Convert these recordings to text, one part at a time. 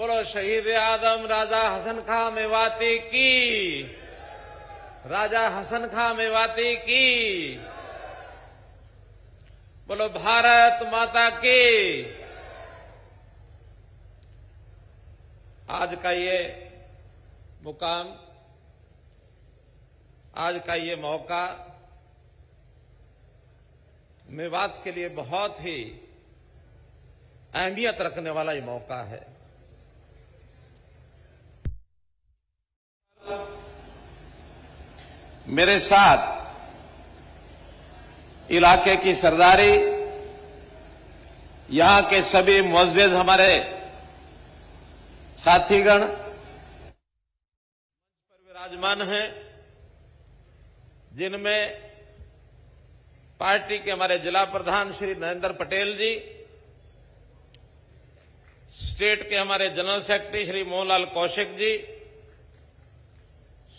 बोलो शहीद आजम राजा हसन खां मेवाती की, राजा हसन खां मेवाती की। बोलो भारत माता की। आज का ये मुकाम, आज का ये मौका मेवात के लिए बहुत ही अहमियत रखने वाला ये मौका है। मेरे साथ इलाके की सरदारी, यहां के सभी मुअज्जिज हमारे साथीगण पर विराजमान हैं, जिनमें पार्टी के हमारे जिला प्रधान श्री नरेंद्र पटेल जी, स्टेट के हमारे जनरल सेक्रेटरी श्री मोहनलाल कौशिक जी,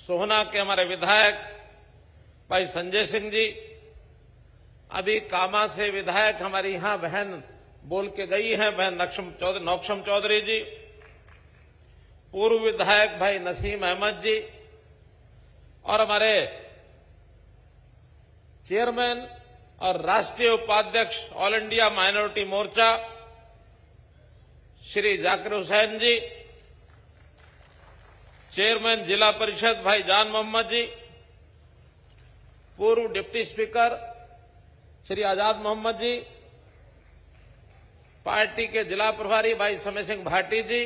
सोहना के हमारे विधायक भाई संजय सिंह जी, अभी कामा से विधायक हमारी यहां बहन बोल के गई हैं, बहन नौक्षम चौधरी जी, पूर्व विधायक भाई नसीम अहमद जी, और हमारे चेयरमैन और राष्ट्रीय उपाध्यक्ष ऑल इंडिया माइनॉरिटी मोर्चा श्री जाकिर हुसैन जी, चेयरमैन जिला परिषद भाई जान मोहम्मद जी, पूर्व डिप्टी स्पीकर श्री आजाद मोहम्मद जी, पार्टी के जिला प्रभारी भाई समय सिंह भाटी जी,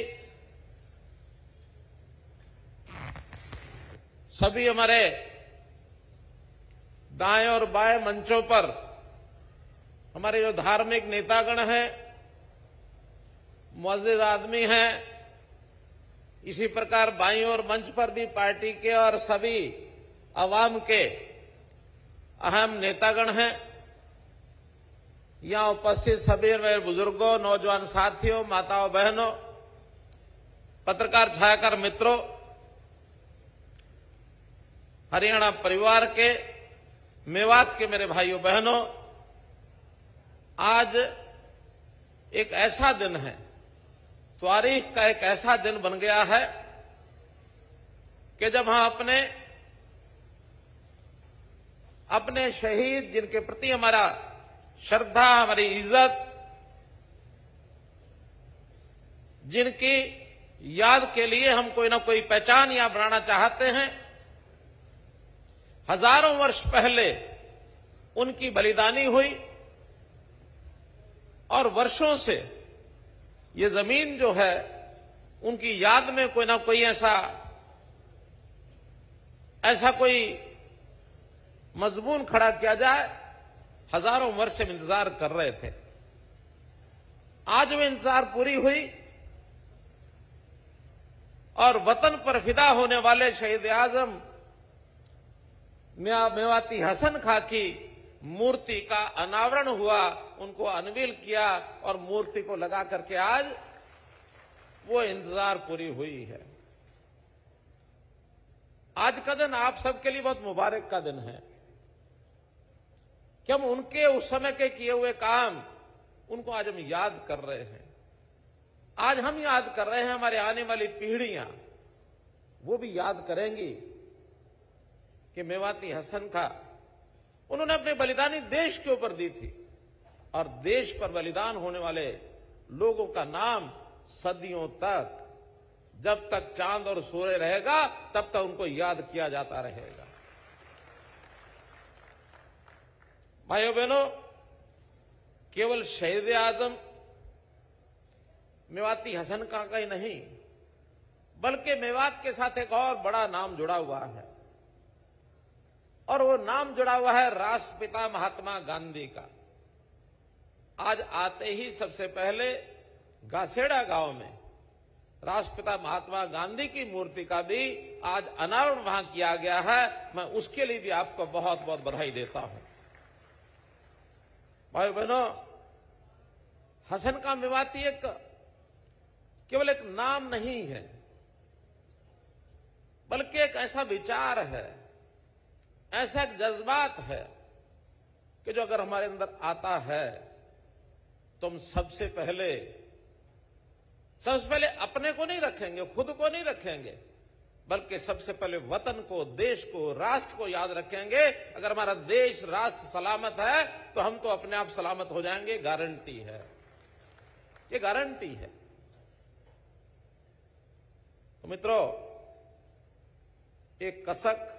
सभी हमारे दाएं और बाएं मंचों पर हमारे जो धार्मिक नेतागण हैं, मुअज्जिज आदमी हैं, इसी प्रकार बाईं और मंच पर भी पार्टी के और सभी अवाम के अहम नेतागण हैं। यहां उपस्थित सभी मेरे बुजुर्गों, नौजवान साथियों, माताओं बहनों, पत्रकार छायाकार मित्रों, हरियाणा परिवार के, मेवात के मेरे भाइयों बहनों, आज एक ऐसा दिन है, तारीख का एक ऐसा दिन बन गया है कि जब हम अपने शहीद, जिनके प्रति हमारा श्रद्धा, हमारी इज्जत, जिनकी याद के लिए हम कोई ना कोई पहचान यहां बनाना चाहते हैं, हजारों वर्ष पहले उनकी बलिदानी हुई और वर्षों से ये जमीन जो है उनकी याद में कोई ना कोई ऐसा कोई मजमून खड़ा किया जाए, हजारों वर्ष से इंतजार कर रहे थे। आज वो इंतजार पूरी हुई और वतन पर फिदा होने वाले शहीद आजम मेवाती हसन खां की मूर्ति का अनावरण हुआ, उनको अनवील किया और मूर्ति को लगा करके आज वो इंतजार पूरी हुई है। आज का दिन आप सबके लिए बहुत मुबारक का दिन है कि हम उनके उस समय के किए हुए काम, उनको आज हम याद कर रहे हैं। आज हम याद कर रहे हैं, हमारे आने वाली पीढ़ियां वो भी याद करेंगी कि मेवाती हसन खां, उन्होंने अपनी बलिदानी देश के ऊपर दी थी और देश पर बलिदान होने वाले लोगों का नाम सदियों तक, जब तक चांद और सूर्य रहेगा तब तक उनको याद किया जाता रहेगा। भाइयों बहनों, केवल शहीद आजम मेवाती हसन खां का ही नहीं, बल्कि मेवात के साथ एक और बड़ा नाम जुड़ा हुआ है और वो नाम जुड़ा हुआ है राष्ट्रपिता महात्मा गांधी का। आज आते ही सबसे पहले गासेड़ा गांव में राष्ट्रपिता महात्मा गांधी की मूर्ति का भी आज अनावरण वहां किया गया है। मैं उसके लिए भी आपको बहुत बहुत बधाई देता हूं। भाई बहनों, हसन खां मेवाती केवल एक नाम नहीं है, बल्कि एक ऐसा विचार है, ऐसा एक जज्बात है कि जो अगर हमारे अंदर आता है तो हम सबसे पहले सबसे पहले अपने को नहीं रखेंगे, खुद को नहीं रखेंगे, बल्कि सबसे पहले वतन को, देश को, राष्ट्र को याद रखेंगे। अगर हमारा देश, राष्ट्र सलामत है तो हम तो अपने आप सलामत हो जाएंगे, गारंटी है, ये गारंटी है। तो मित्रों, एक कसक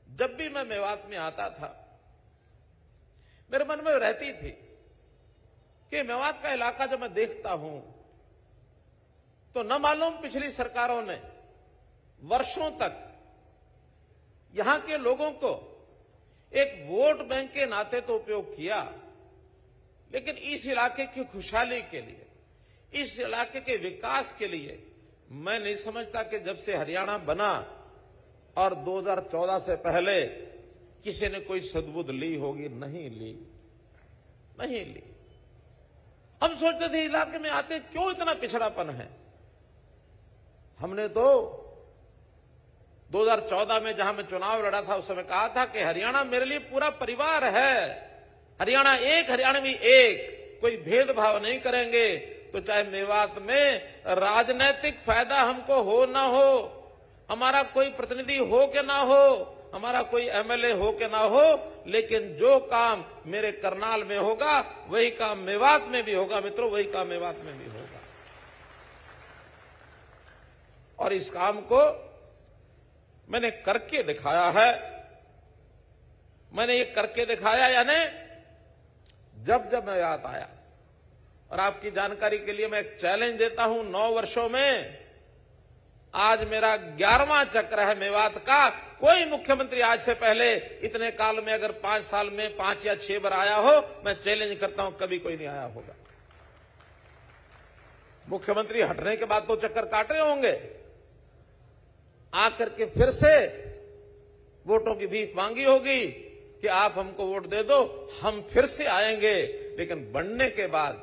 जब भी मैं मेवात में आता था मेरे मन में रहती थी कि मेवात का इलाका जब मैं देखता हूं तो न मालूम पिछली सरकारों ने वर्षों तक यहां के लोगों को एक वोट बैंक के नाते तो उपयोग किया, लेकिन इस इलाके की खुशहाली के लिए, इस इलाके के विकास के लिए मैं नहीं समझता कि जब से हरियाणा बना और 2014 से पहले किसी ने कोई सद्बुद्ध ली होगी। नहीं ली, नहीं ली। हम सोचते थे इलाके में आते क्यों इतना पिछड़ापन है। हमने तो 2014 में जहां मैं चुनाव लड़ा था उस समय कहा था कि हरियाणा मेरे लिए पूरा परिवार है, हरियाणा एक, हरियाणवी एक, कोई भेदभाव नहीं करेंगे। तो चाहे मेवात में राजनीतिक फायदा हमको हो ना हो, हमारा कोई प्रतिनिधि हो के ना हो, हमारा कोई एमएलए हो के ना हो, लेकिन जो काम मेरे करनाल में होगा वही काम मेवात में भी होगा। मित्रों, वही काम मेवात में भी होगा। और इस काम को मैंने करके दिखाया है। मैंने ये करके दिखाया, यानी जब जब मैं याद आया। और आपकी जानकारी के लिए मैं एक चैलेंज देता हूं, 9 वर्षों में आज मेरा 11वां चक्र है मेवात का। कोई मुख्यमंत्री आज से पहले इतने काल में अगर 5 साल में 5 या 6 बार आया हो, मैं चैलेंज करता हूं कभी कोई नहीं आया होगा। मुख्यमंत्री हटने के बाद तो चक्कर काटे होंगे, आकर के फिर से वोटों की भीख मांगी होगी कि आप हमको वोट दे दो, हम फिर से आएंगे। लेकिन बनने के बाद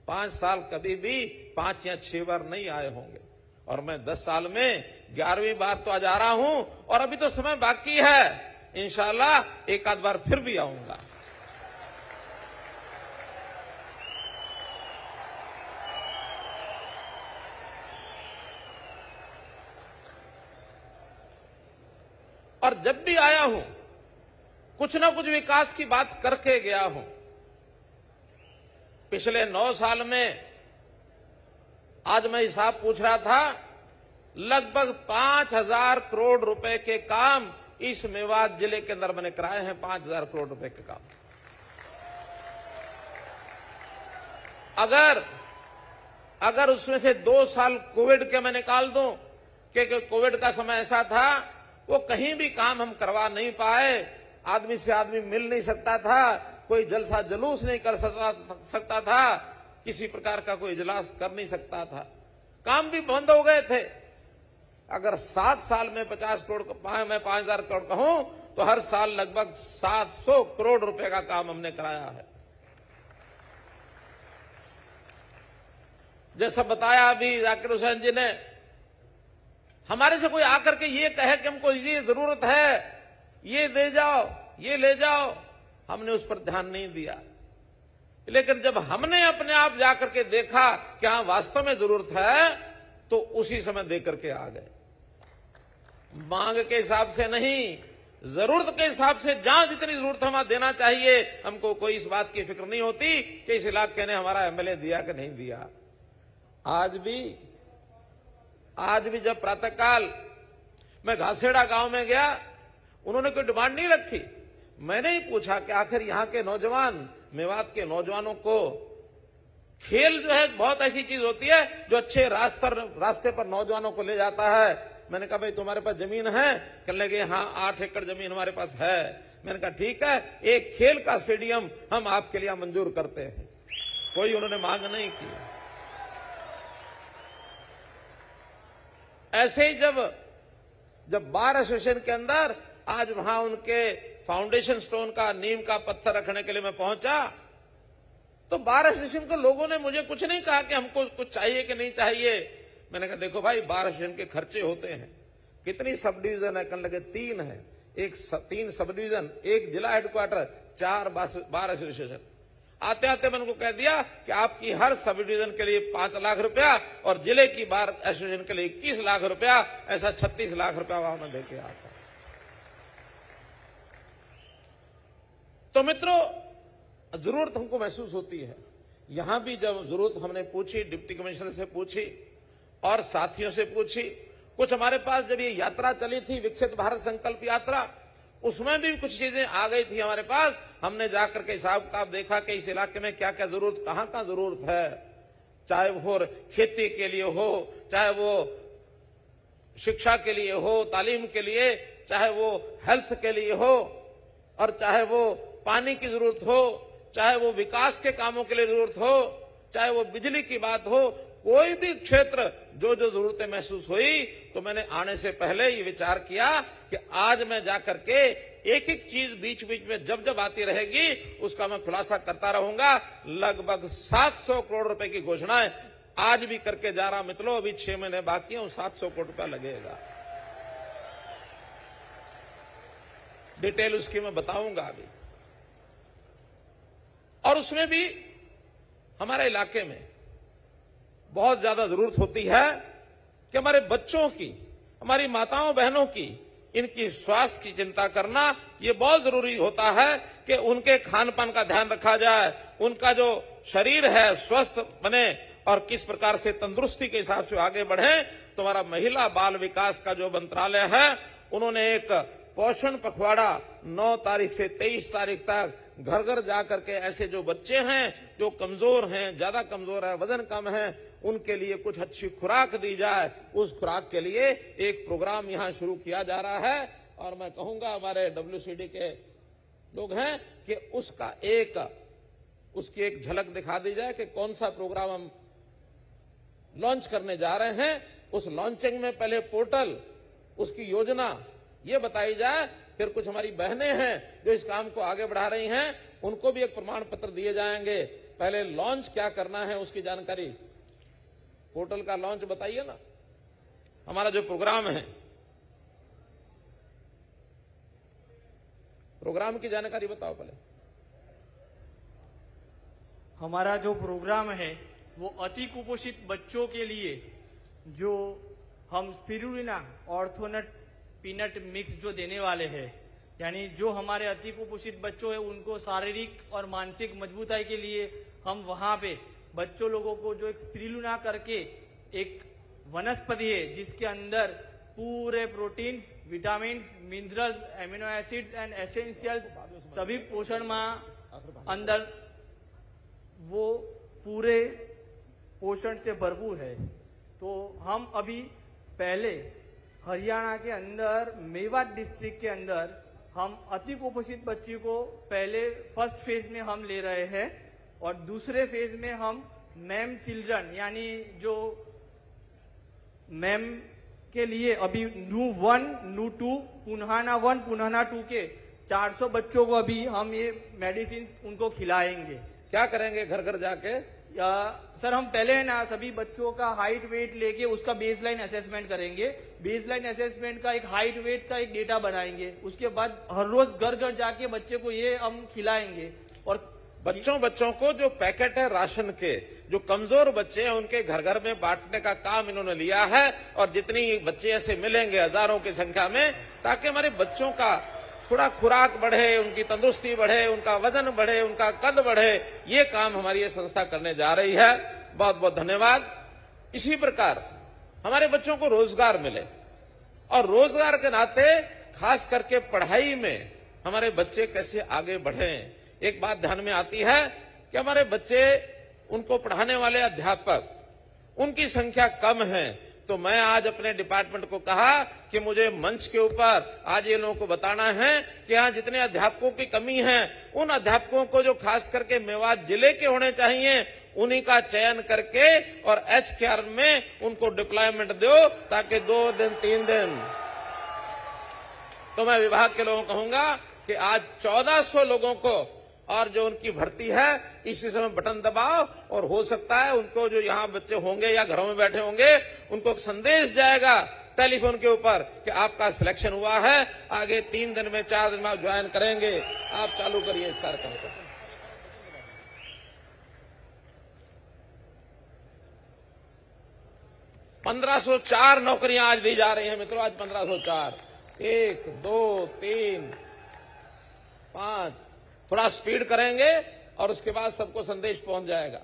5 साल कभी भी 5 या 6 बार नहीं आए होंगे। और मैं 10 साल में 11वीं बार तो आज आ रहा हूं, और अभी तो समय बाकी है। इंशाल्लाह एक आध बार फिर भी आऊंगा। और जब भी आया हूं कुछ ना कुछ विकास की बात करके गया हूं। पिछले 9 साल में आज मैं हिसाब पूछ रहा था, लगभग 5,000 करोड़ रुपए के काम इस मेवात जिले के अंदर मैंने कराए हैं। 5,000 करोड़ रुपए के काम। अगर उसमें से 2 साल कोविड के मैं निकाल दूं, क्योंकि कोविड का समय ऐसा था वो कहीं भी काम हम करवा नहीं पाए, आदमी से आदमी मिल नहीं सकता था, कोई जलसा जुलूस नहीं कर सकता था, किसी प्रकार का कोई इजलास कर नहीं सकता था, काम भी बंद हो गए थे। अगर 7 साल में 50 करोड़, मैं 5,000 करोड़ कहूं तो हर साल लगभग 700 करोड़ रुपए का काम हमने कराया है। जैसा बताया अभी जाकिर हुसैन जी ने, हमारे से कोई आकर के ये कहे कि हमको ये जरूरत है, ये दे जाओ, ये ले जाओ, हमने उस पर ध्यान नहीं दिया। लेकिन जब हमने अपने आप जाकर के देखा कि हाँ वास्तव में जरूरत है, तो उसी समय दे करके आ गए। मांग के हिसाब से नहीं, जरूरत के हिसाब से जहां जितनी जरूरत है वहां देना चाहिए। हमको कोई इस बात की फिक्र नहीं होती कि इस इलाके ने हमारा एमएलए दिया कि नहीं दिया। आज भी जब प्रातःकाल मैं घासेड़ा गांव में गया, उन्होंने कोई डिमांड नहीं रखी। मैंने ही पूछा कि आखिर यहाँ के नौजवान, मेवात के नौजवानों को खेल जो है बहुत ऐसी चीज होती है जो अच्छे रास्ते पर नौजवानों को ले जाता है। मैंने कहा भाई तुम्हारे पास जमीन है? कहने लगे हाँ 8 एकड़ जमीन हमारे पास है। मैंने कहा ठीक है, एक खेल का स्टेडियम हम आपके लिए मंजूर करते हैं। कोई उन्होंने मांग नहीं की। ऐसे ही जब बार एसोसिएशन के अंदर आज वहां उनके फाउंडेशन स्टोन का, नीम का पत्थर रखने के लिए मैं पहुंचा, तो बार एसोसिएशन के लोगों ने मुझे कुछ नहीं कहा कि हमको कुछ चाहिए कि नहीं चाहिए। मैंने कहा देखो भाई, बार एसोसिएशन के खर्चे होते हैं। कितनी सब डिवीजन है? कहने लगे 3 है। 3 सब डिवीजन, 1 जिला हेडक्वार्टर, 4 बार एसोसिएशन। आते आते मैंने उनको कह दिया कि आपकी हर सब डिवीजन के लिए 5 लाख रुपया और जिले की बार एसोसिएशन के लिए 21 लाख रुपया, ऐसा 36 लाख रुपया वहां में देके आता। तो मित्रों, जरूरत हमको महसूस होती है। यहां भी जब जरूरत हमने पूछी, डिप्टी कमिश्नर से पूछी और साथियों से पूछी, कुछ हमारे पास जब ये यात्रा चली थी विकसित भारत संकल्प यात्रा, उसमें भी कुछ चीजें आ गई थी हमारे पास। हमने जाकर के हिसाब किताब देखा कि इस इलाके में क्या क्या जरूरत, कहां कहां जरूरत है, चाहे वो खेती के लिए हो, चाहे वो शिक्षा के लिए हो, तालीम के लिए, चाहे वो हेल्थ के लिए हो, और चाहे वो पानी की जरूरत हो, चाहे वो विकास के कामों के लिए जरूरत हो, चाहे वो बिजली की बात हो, कोई भी क्षेत्र जो जो जरूरतें महसूस हुई, तो मैंने आने से पहले ये विचार किया कि आज मैं जाकर के एक एक चीज बीच बीच में जब जब आती रहेगी उसका मैं खुलासा करता रहूंगा। लगभग 700 करोड़ रुपए की घोषणाएं आज भी करके जा रहा मित्रों। अभी 6 महीने बाकी हैं, 700 करोड़ रुपया लगेगा। डिटेल उसकी मैं बताऊंगा अभी। और उसमें भी हमारे इलाके में बहुत ज्यादा जरूरत होती है कि हमारे बच्चों की, हमारी माताओं बहनों की, इनकी स्वास्थ्य की चिंता करना ये बहुत जरूरी होता है कि उनके खान पान का ध्यान रखा जाए, उनका जो शरीर है स्वस्थ बने और किस प्रकार से तंदुरुस्ती के हिसाब से आगे बढ़े। तो हमारा महिला बाल विकास का जो मंत्रालय है, उन्होंने एक पोषण पखवाड़ा 9 तारीख से 23 तारीख तक घर घर जाकर के ऐसे जो बच्चे हैं जो कमजोर हैं, ज्यादा कमजोर है, वजन कम है, उनके लिए कुछ अच्छी खुराक दी जाए, उस खुराक के लिए एक प्रोग्राम यहां शुरू किया जा रहा है। और मैं कहूंगा हमारे WCD के लोग हैं कि उसकी एक झलक दिखा दी जाए कि कौन सा प्रोग्राम हम लॉन्च करने जा रहे हैं। उस लॉन्चिंग में पहले पोर्टल, उसकी योजना ये बताई जाए, फिर कुछ हमारी बहनें हैं जो इस काम को आगे बढ़ा रही हैं, उनको भी एक प्रमाण पत्र दिए जाएंगे। पहले लॉन्च क्या करना है उसकी जानकारी, पोर्टल का लॉन्च बताइए ना। हमारा जो प्रोग्राम है, प्रोग्राम की जानकारी बताओ पहले। हमारा जो प्रोग्राम है वो अति कुपोषित बच्चों के लिए जो हम स्पिरुलिना ऑर्थोनट पीनट मिक्स जो देने वाले हैं, यानी जो हमारे अति कुपोषित बच्चों है उनको शारीरिक और मानसिक मजबूताई के लिए हम वहां पे बच्चों लोगों को जो एक स्पिरुलिना करके एक वनस्पति है जिसके अंदर पूरे proteins, vitamins, minerals, amino acids and essentials सभी पोषण में अंदर वो पूरे पोषण से भरपूर है। तो हम अभी पहले हरियाणा के अंदर मेवात डिस्ट्रिक्ट के अंदर हम अति कुपोषित बच्ची को पहले फर्स्ट फेज में हम ले रहे हैं और दूसरे फेज में हम मैम चिल्ड्रन यानी जो मैम के लिए अभी नू 1, नू 2, पुनहाना 1, पुनहाना 2 के 400 बच्चों को अभी हम ये मेडिसिन उनको खिलाएंगे। क्या करेंगे घर घर जाके? सर हम पहले है ना सभी बच्चों का हाइट वेट लेके उसका बेसलाइन असेसमेंट करेंगे। बेसलाइन असेसमेंट का एक हाइट वेट का एक डेटा बनाएंगे। उसके बाद हर रोज घर घर जाके बच्चे को ये हम खिलाएंगे। और बच्चों को जो पैकेट है राशन के, जो कमजोर बच्चे हैं उनके घर घर में बांटने का काम इन्होंने लिया है। और जितनी बच्चे ऐसे मिलेंगे हजारों की संख्या में, ताकि हमारे बच्चों का थोड़ा खुराक बढ़े, उनकी तंदुरुस्ती बढ़े, उनका वजन बढ़े, उनका कद बढ़े, ये काम हमारी ये संस्था करने जा रही है। बहुत बहुत धन्यवाद। इसी प्रकार हमारे बच्चों को रोजगार मिले और रोजगार के नाते खास करके पढ़ाई में हमारे बच्चे कैसे आगे बढ़ें। एक बात ध्यान में आती है कि हमारे बच्चे, उनको पढ़ाने वाले अध्यापक, उनकी संख्या कम है। तो मैं आज अपने डिपार्टमेंट को कहा कि मुझे मंच के ऊपर आज ये लोगों को बताना है कि यहाँ जितने अध्यापकों की कमी है, उन अध्यापकों को जो खास करके मेवात जिले के होने चाहिए, उन्हीं का चयन करके और HKR में उनको डिप्लॉयमेंट दो, ताकि 2 दिन 3 दिन। तो मैं विभाग के लोगों को कहूंगा कि आज 1400 लोगों को, और जो उनकी भर्ती है इसी समय बटन दबाओ, और हो सकता है उनको जो यहाँ बच्चे होंगे या घरों में बैठे होंगे उनको एक संदेश जाएगा टेलीफोन के ऊपर कि आपका सिलेक्शन हुआ है, आगे 3 दिन में 4 दिन में आप ज्वाइन करेंगे। आप चालू करिए इस कार्यक्रम को। 1504 नौकरियां आज दी जा रही हैं मित्रों। आज 1504, 1 2 3 5, थोड़ा स्पीड करेंगे और उसके बाद सबको संदेश पहुंच जाएगा।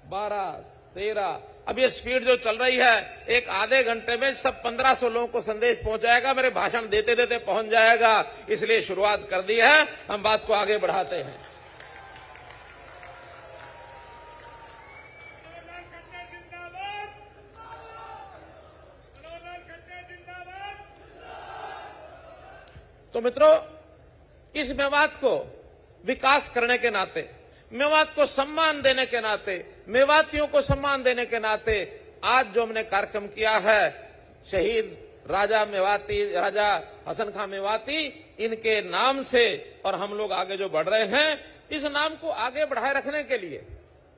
12 13, अब ये स्पीड जो चल रही है, एक आधे घंटे में सब 1500 लोगों को संदेश पहुंचाएगा। मेरे भाषण देते देते पहुंच जाएगा, इसलिए शुरुआत कर दी है, हम बात को आगे बढ़ाते हैं। तो मित्रों, इस मेवात को विकास करने के नाते, मेवात को सम्मान देने के नाते, मेवातियों को सम्मान देने के नाते आज जो हमने कार्यक्रम किया है, शहीद राजा हसन खां मेवाती, इनके नाम से और हम लोग आगे जो बढ़ रहे हैं, इस नाम को आगे बढ़ाए रखने के लिए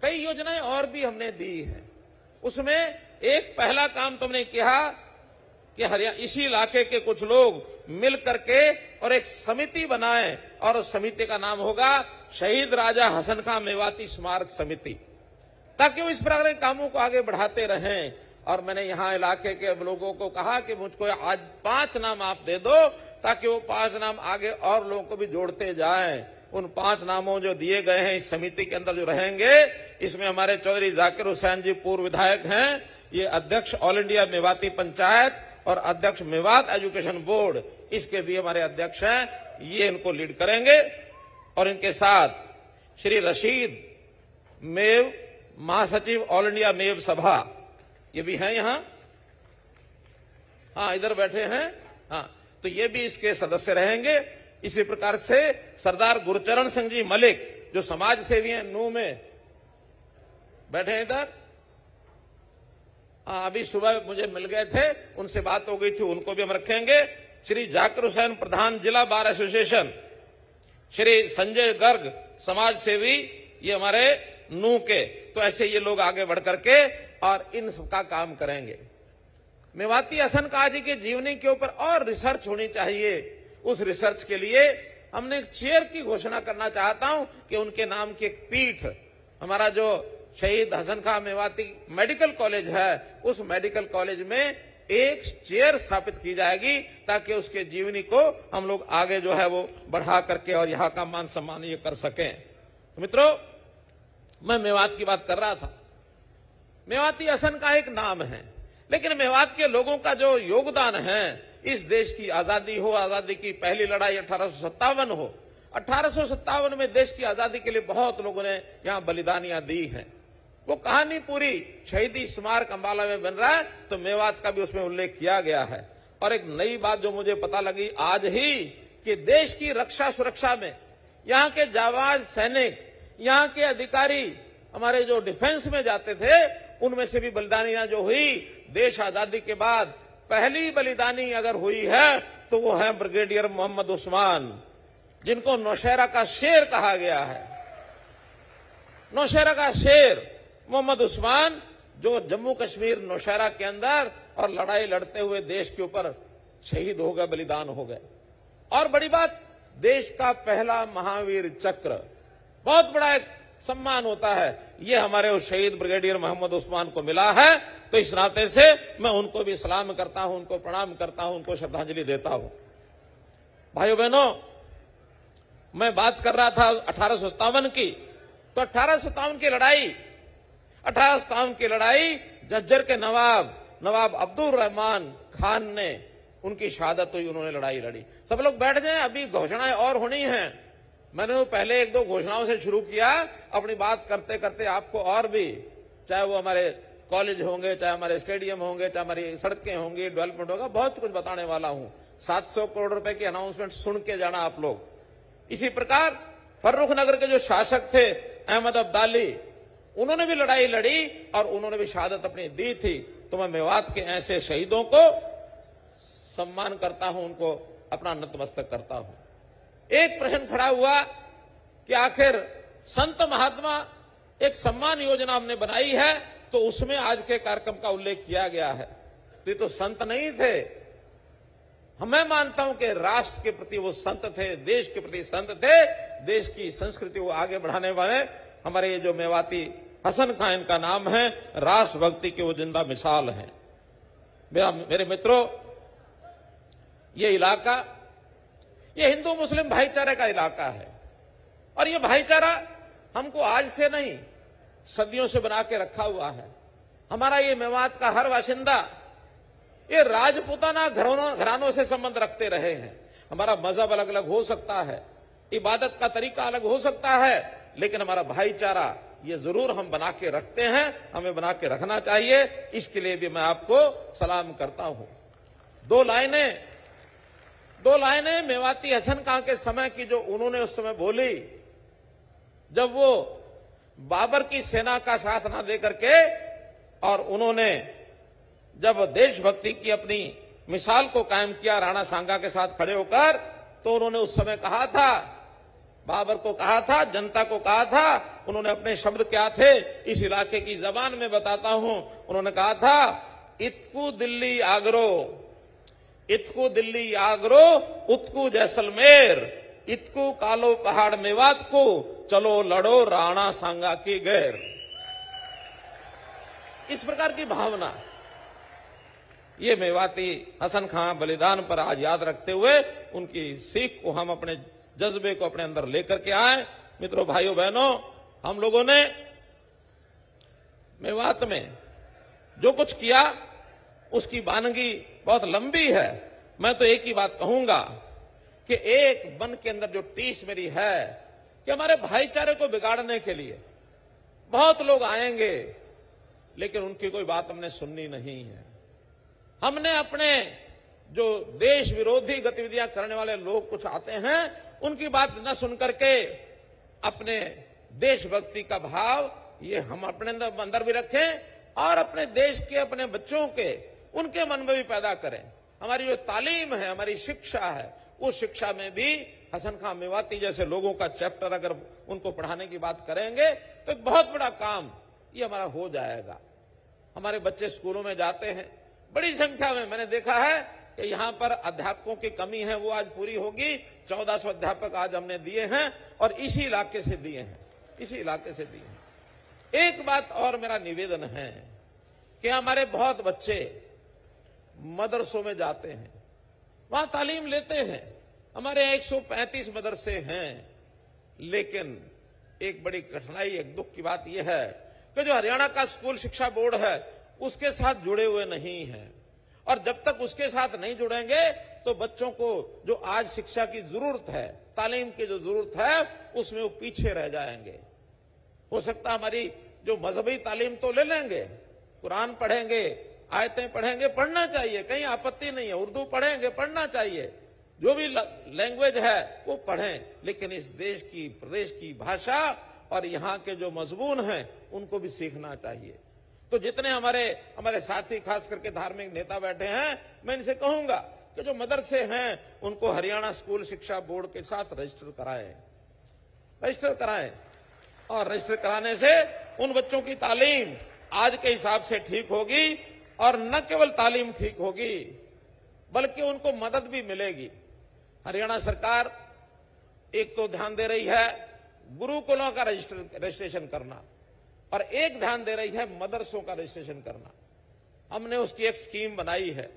कई योजनाएं और भी हमने दी हैं। उसमें एक पहला काम तो हमने किया कि हरियाणा इसी इलाके के कुछ लोग मिल करके और एक समिति बनाएं और उस समिति का नाम होगा शहीद राजा हसन खां मेवाती स्मारक समिति, ताकि वो इस प्रकार के कामों को आगे बढ़ाते रहें। और मैंने यहाँ इलाके के लोगों को कहा कि मुझको आज 5 नाम आप दे दो, ताकि वो 5 नाम आगे और लोगों को भी जोड़ते जाएं। उन 5 नामों जो दिए गए हैं इस समिति के अंदर जो रहेंगे, इसमें हमारे चौधरी जाकिर हुसैन जी पूर्व विधायक हैं, ये अध्यक्ष ऑल इंडिया मेवाती पंचायत और अध्यक्ष मेवात एजुकेशन बोर्ड, इसके भी हमारे अध्यक्ष हैं, ये इनको लीड करेंगे। और इनके साथ श्री रशीद मेव, महासचिव ऑल इंडिया मेव सभा, ये भी हैं यहाँ, हाँ इधर बैठे हैं, हाँ तो ये भी इसके सदस्य रहेंगे। इसी प्रकार से सरदार गुरचरण सिंह जी मलिक जो समाज सेवी हैं, नू में बैठे हैं इधर, अभी सुबह मुझे मिल गए थे, उनसे बात हो गई थी, उनको भी हम रखेंगे। श्री जाकिर हुसैन प्रधान जिला बार एसोसिएशन, श्री संजय गर्ग समाज सेवी, ये हमारे नू के, तो ऐसे ये लोग आगे बढ़ करके और इन सबका काम करेंगे। मेवाती हसन खां जी के जीवनी के ऊपर और रिसर्च होनी चाहिए। उस रिसर्च के लिए हमने एक चेयर की घोषणा करना चाहता हूं कि उनके नाम की एक पीठ, हमारा जो शहीद हसन खां मेवाती मेडिकल कॉलेज है, उस मेडिकल कॉलेज में एक चेयर स्थापित की जाएगी, ताकि उसके जीवनी को हम लोग आगे जो है वो बढ़ा करके और यहाँ का मान सम्मान ये कर सकें। तो मित्रों, मैं मेवात की बात कर रहा था। मेवाती हसन का एक नाम है, लेकिन मेवात के लोगों का जो योगदान है, इस देश की आजादी हो, आजादी की पहली लड़ाई 1857 हो, 1857 में देश की आजादी के लिए बहुत लोगों ने यहाँ बलिदानियां दी हैं। वो कहानी पूरी शहीदी स्मारक अंबाला में बन रहा है, तो मेवात का भी उसमें उल्लेख किया गया है। और एक नई बात जो मुझे पता लगी आज ही, कि देश की रक्षा सुरक्षा में यहाँ के जाबाज सैनिक, यहाँ के अधिकारी, हमारे जो डिफेंस में जाते थे, उनमें से भी बलिदानियां जो हुई, देश आजादी के बाद पहली बलिदानी अगर हुई है तो वो है ब्रिगेडियर मोहम्मद उस्मान, जिनको नौशहरा का शेर कहा गया है। नौशहरा का शेर मोहम्मद उस्मान, जो जम्मू कश्मीर नौशहरा के अंदर और लड़ाई लड़ते हुए देश के ऊपर शहीद हो गए, बलिदान हो गए। और बड़ी बात, देश का पहला महावीर चक्र, बहुत बड़ा एक सम्मान होता है, ये हमारे उस शहीद ब्रिगेडियर मोहम्मद उस्मान को मिला है। तो इस नाते से मैं उनको भी सलाम करता हूं, उनको प्रणाम करता हूं, उनको श्रद्धांजलि देता हूं। भाइयों बहनों, मैं बात कर रहा था 1857 की, तो 1857 की लड़ाई झज्जर के नवाब अब्दुल रहमान खान ने, उनकी शहादत हुई, उन्होंने लड़ाई लड़ी। सब लोग बैठ जाएं, अभी घोषणाएं और होनी हैं। मैंने तो पहले 1-2 घोषणाओं से शुरू किया, अपनी बात करते करते आपको और भी, चाहे वो हमारे कॉलेज होंगे, चाहे हमारे स्टेडियम होंगे, चाहे हमारी सड़कें होंगी, डेवलपमेंट होगा, बहुत कुछ बताने वाला हूं। 700 करोड़ रुपए की अनाउंसमेंट सुन के जाना आप लोग। इसी प्रकार फर्रुख नगर के जो शासक थे अहमद अब्दाली, उन्होंने भी लड़ाई लड़ी और उन्होंने भी शहादत अपनी दी थी। तो मैं मेवात के ऐसे शहीदों को सम्मान करता हूं, उनको अपना नतमस्तक करता हूं। एक प्रश्न खड़ा हुआ कि आखिर संत महात्मा एक सम्मान योजना हमने बनाई है, तो उसमें आज के कार्यक्रम का उल्लेख किया गया है। तो ये तो संत नहीं थे। मैं मानता हूं कि राष्ट्र के प्रति वो संत थे, देश के प्रति संत थे, देश की संस्कृति को आगे बढ़ाने वाले हमारे ये जो मेवाती हसन खां इनका नाम है, राष्ट्रभक्ति की वो जिंदा मिसाल है। मेरे मित्रों, ये इलाका ये हिंदू मुस्लिम भाईचारे का इलाका है और ये भाईचारा हमको आज से नहीं सदियों से बना के रखा हुआ है। हमारा ये मेवात का हर बाशिंदा ये राजपूताना घरानों से संबंध रखते रहे हैं। हमारा मजहब अलग अलग हो सकता है, इबादत का तरीका अलग हो सकता है, लेकिन हमारा भाईचारा ये जरूर हम बना के रखते हैं, हमें बना के रखना चाहिए। इसके लिए भी मैं आपको सलाम करता हूं। दो लाइनें मेवाती हसन खां के समय की जो उन्होंने उस समय बोली, जब वो बाबर की सेना का साथ ना दे करके और उन्होंने जब देशभक्ति की अपनी मिसाल को कायम किया राणा सांगा के साथ खड़े होकर, तो उन्होंने उस समय कहा था, बाबर को कहा था, जनता को कहा था, उन्होंने अपने शब्द क्या थे इस इलाके की जबान में बताता हूं। उन्होंने कहा था, इतकू दिल्ली आगरो उत्कू जैसलमेर, इतकू कालो पहाड़ मेवात को, चलो लड़ो राणा सांगा की गैर। इस प्रकार की भावना ये मेवाती हसन खां बलिदान पर आज याद रखते हुए उनकी सीख को हम अपने जज्बे को अपने अंदर लेकर के आए। मित्रों, भाइयों बहनों, हम लोगों ने मेवात में जो कुछ किया उसकी वानगी बहुत लंबी है। मैं तो एक ही बात कहूंगा कि एक मन के अंदर जो टीस मेरी है कि हमारे भाईचारे को बिगाड़ने के लिए बहुत लोग आएंगे, लेकिन उनकी कोई बात हमने सुननी नहीं है। हमने अपने जो देश विरोधी गतिविधियां करने वाले लोग कुछ आते हैं, उनकी बात न सुन करके अपने देशभक्ति का भाव ये हम अपने अंदर भी रखें और अपने देश के, अपने बच्चों के, उनके मन में भी पैदा करें। हमारी जो तालीम है, हमारी शिक्षा है, उस शिक्षा में भी हसन खां मेवाती जैसे लोगों का चैप्टर अगर उनको पढ़ाने की बात करेंगे तो एक बहुत बड़ा काम ये हमारा हो जाएगा। हमारे बच्चे स्कूलों में जाते हैं, बड़ी संख्या में मैंने देखा है कि यहां पर अध्यापकों की कमी है, वो आज पूरी होगी। 1400 अध्यापक आज हमने दिए हैं और इसी इलाके से दिए हैं। एक बात और मेरा निवेदन है कि हमारे बहुत बच्चे मदरसों में जाते हैं, वहां तालीम लेते हैं। हमारे 135 मदरसे हैं, लेकिन एक बड़ी कठिनाई, एक दुख की बात यह है कि जो हरियाणा का स्कूल शिक्षा बोर्ड है उसके साथ जुड़े हुए नहीं हैं, और जब तक उसके साथ नहीं जुड़ेंगे तो बच्चों को जो आज शिक्षा की जरूरत है, तालीम की जो जरूरत है, उसमें वो पीछे रह जाएंगे। हो सकता हमारी जो मजहबी तालीम तो ले लेंगे, कुरान पढ़ेंगे, आयतें पढ़ेंगे, पढ़ना चाहिए, कहीं आपत्ति नहीं है, उर्दू पढ़ेंगे, पढ़ना चाहिए, जो भी लैंग्वेज है वो पढ़ें, लेकिन इस देश की, प्रदेश की भाषा और यहाँ के जो मजमून हैं उनको भी सीखना चाहिए। तो जितने हमारे साथी, खास करके धार्मिक नेता बैठे हैं, मैं इनसे कहूंगा कि जो मदरसे हैं उनको हरियाणा स्कूल शिक्षा बोर्ड के साथ रजिस्टर कराएं और रजिस्टर कराने से उन बच्चों की तालीम आज के हिसाब से ठीक होगी, और न केवल तालीम ठीक होगी बल्कि उनको मदद भी मिलेगी। हरियाणा सरकार एक तो ध्यान दे रही है गुरुकुलों का रजिस्ट्रेशन करना, और एक ध्यान दे रही है मदरसों का रजिस्ट्रेशन करना। हमने उसकी एक स्कीम बनाई है,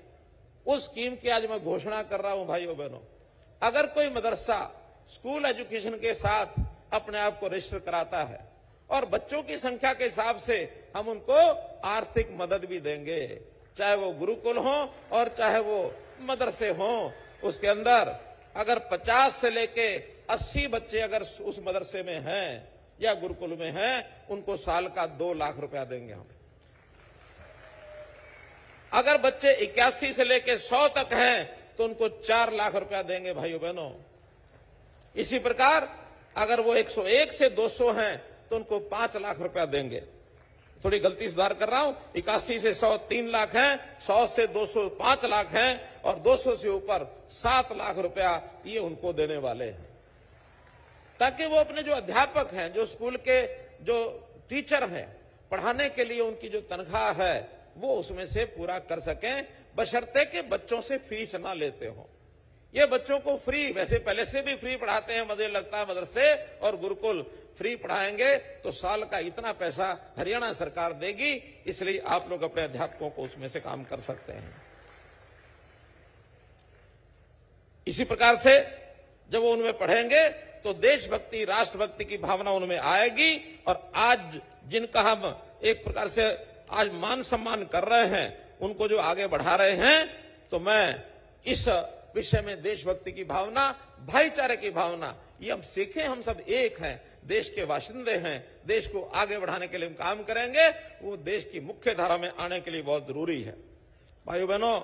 उस स्कीम की आज मैं घोषणा कर रहा हूं। भाइयों बहनों, अगर कोई मदरसा स्कूल एजुकेशन के साथ अपने आप को रजिस्टर कराता है और बच्चों की संख्या के हिसाब से हम उनको आर्थिक मदद भी देंगे, चाहे वो गुरुकुल हो और चाहे वो मदरसे हों। उसके अंदर अगर 50 से लेके 80 बच्चे अगर उस मदरसे में हैं या गुरुकुल में हैं, उनको साल का 2 लाख रुपया देंगे हम। अगर बच्चे 81 से लेके 100 तक हैं तो उनको 4 लाख रुपया देंगे। भाइयों बहनों, इसी प्रकार अगर वो 101 से 200 हैं तो उनको 5 लाख रुपया देंगे। थोड़ी गलती सुधार कर रहा हूं, 81 से 100 3 लाख हैं, 100 से 200 5 लाख हैं, और 200 से ऊपर 7 लाख रुपया ये उनको देने वाले हैं, ताकि वो अपने जो अध्यापक हैं, जो स्कूल के जो टीचर हैं, पढ़ाने के लिए उनकी जो तनख्वाह है वो उसमें से पूरा कर सकें, बशर्ते के बच्चों से फीस ना लेते हो। ये बच्चों को फ्री, वैसे पहले से भी फ्री पढ़ाते हैं, मुझे लगता है मदरसे और गुरुकुल फ्री पढ़ाएंगे तो साल का इतना पैसा हरियाणा सरकार देगी, इसलिए आप लोग अपने अध्यापकों को उसमें से काम कर सकते हैं। इसी प्रकार से जब वो उनमें पढ़ेंगे तो देशभक्ति, राष्ट्रभक्ति की भावना उनमें आएगी। और आज जिनका हम एक प्रकार से आज मान सम्मान कर रहे हैं, उनको जो आगे बढ़ा रहे हैं, तो मैं इस विषय में देशभक्ति की भावना, भाईचारे की भावना, ये हम सीखें। हम सब एक हैं, देश के बाशिंदे हैं, देश को आगे बढ़ाने के लिए हम काम करेंगे, वो देश की मुख्य धारा में आने के लिए बहुत जरूरी है। भाइयों बहनों,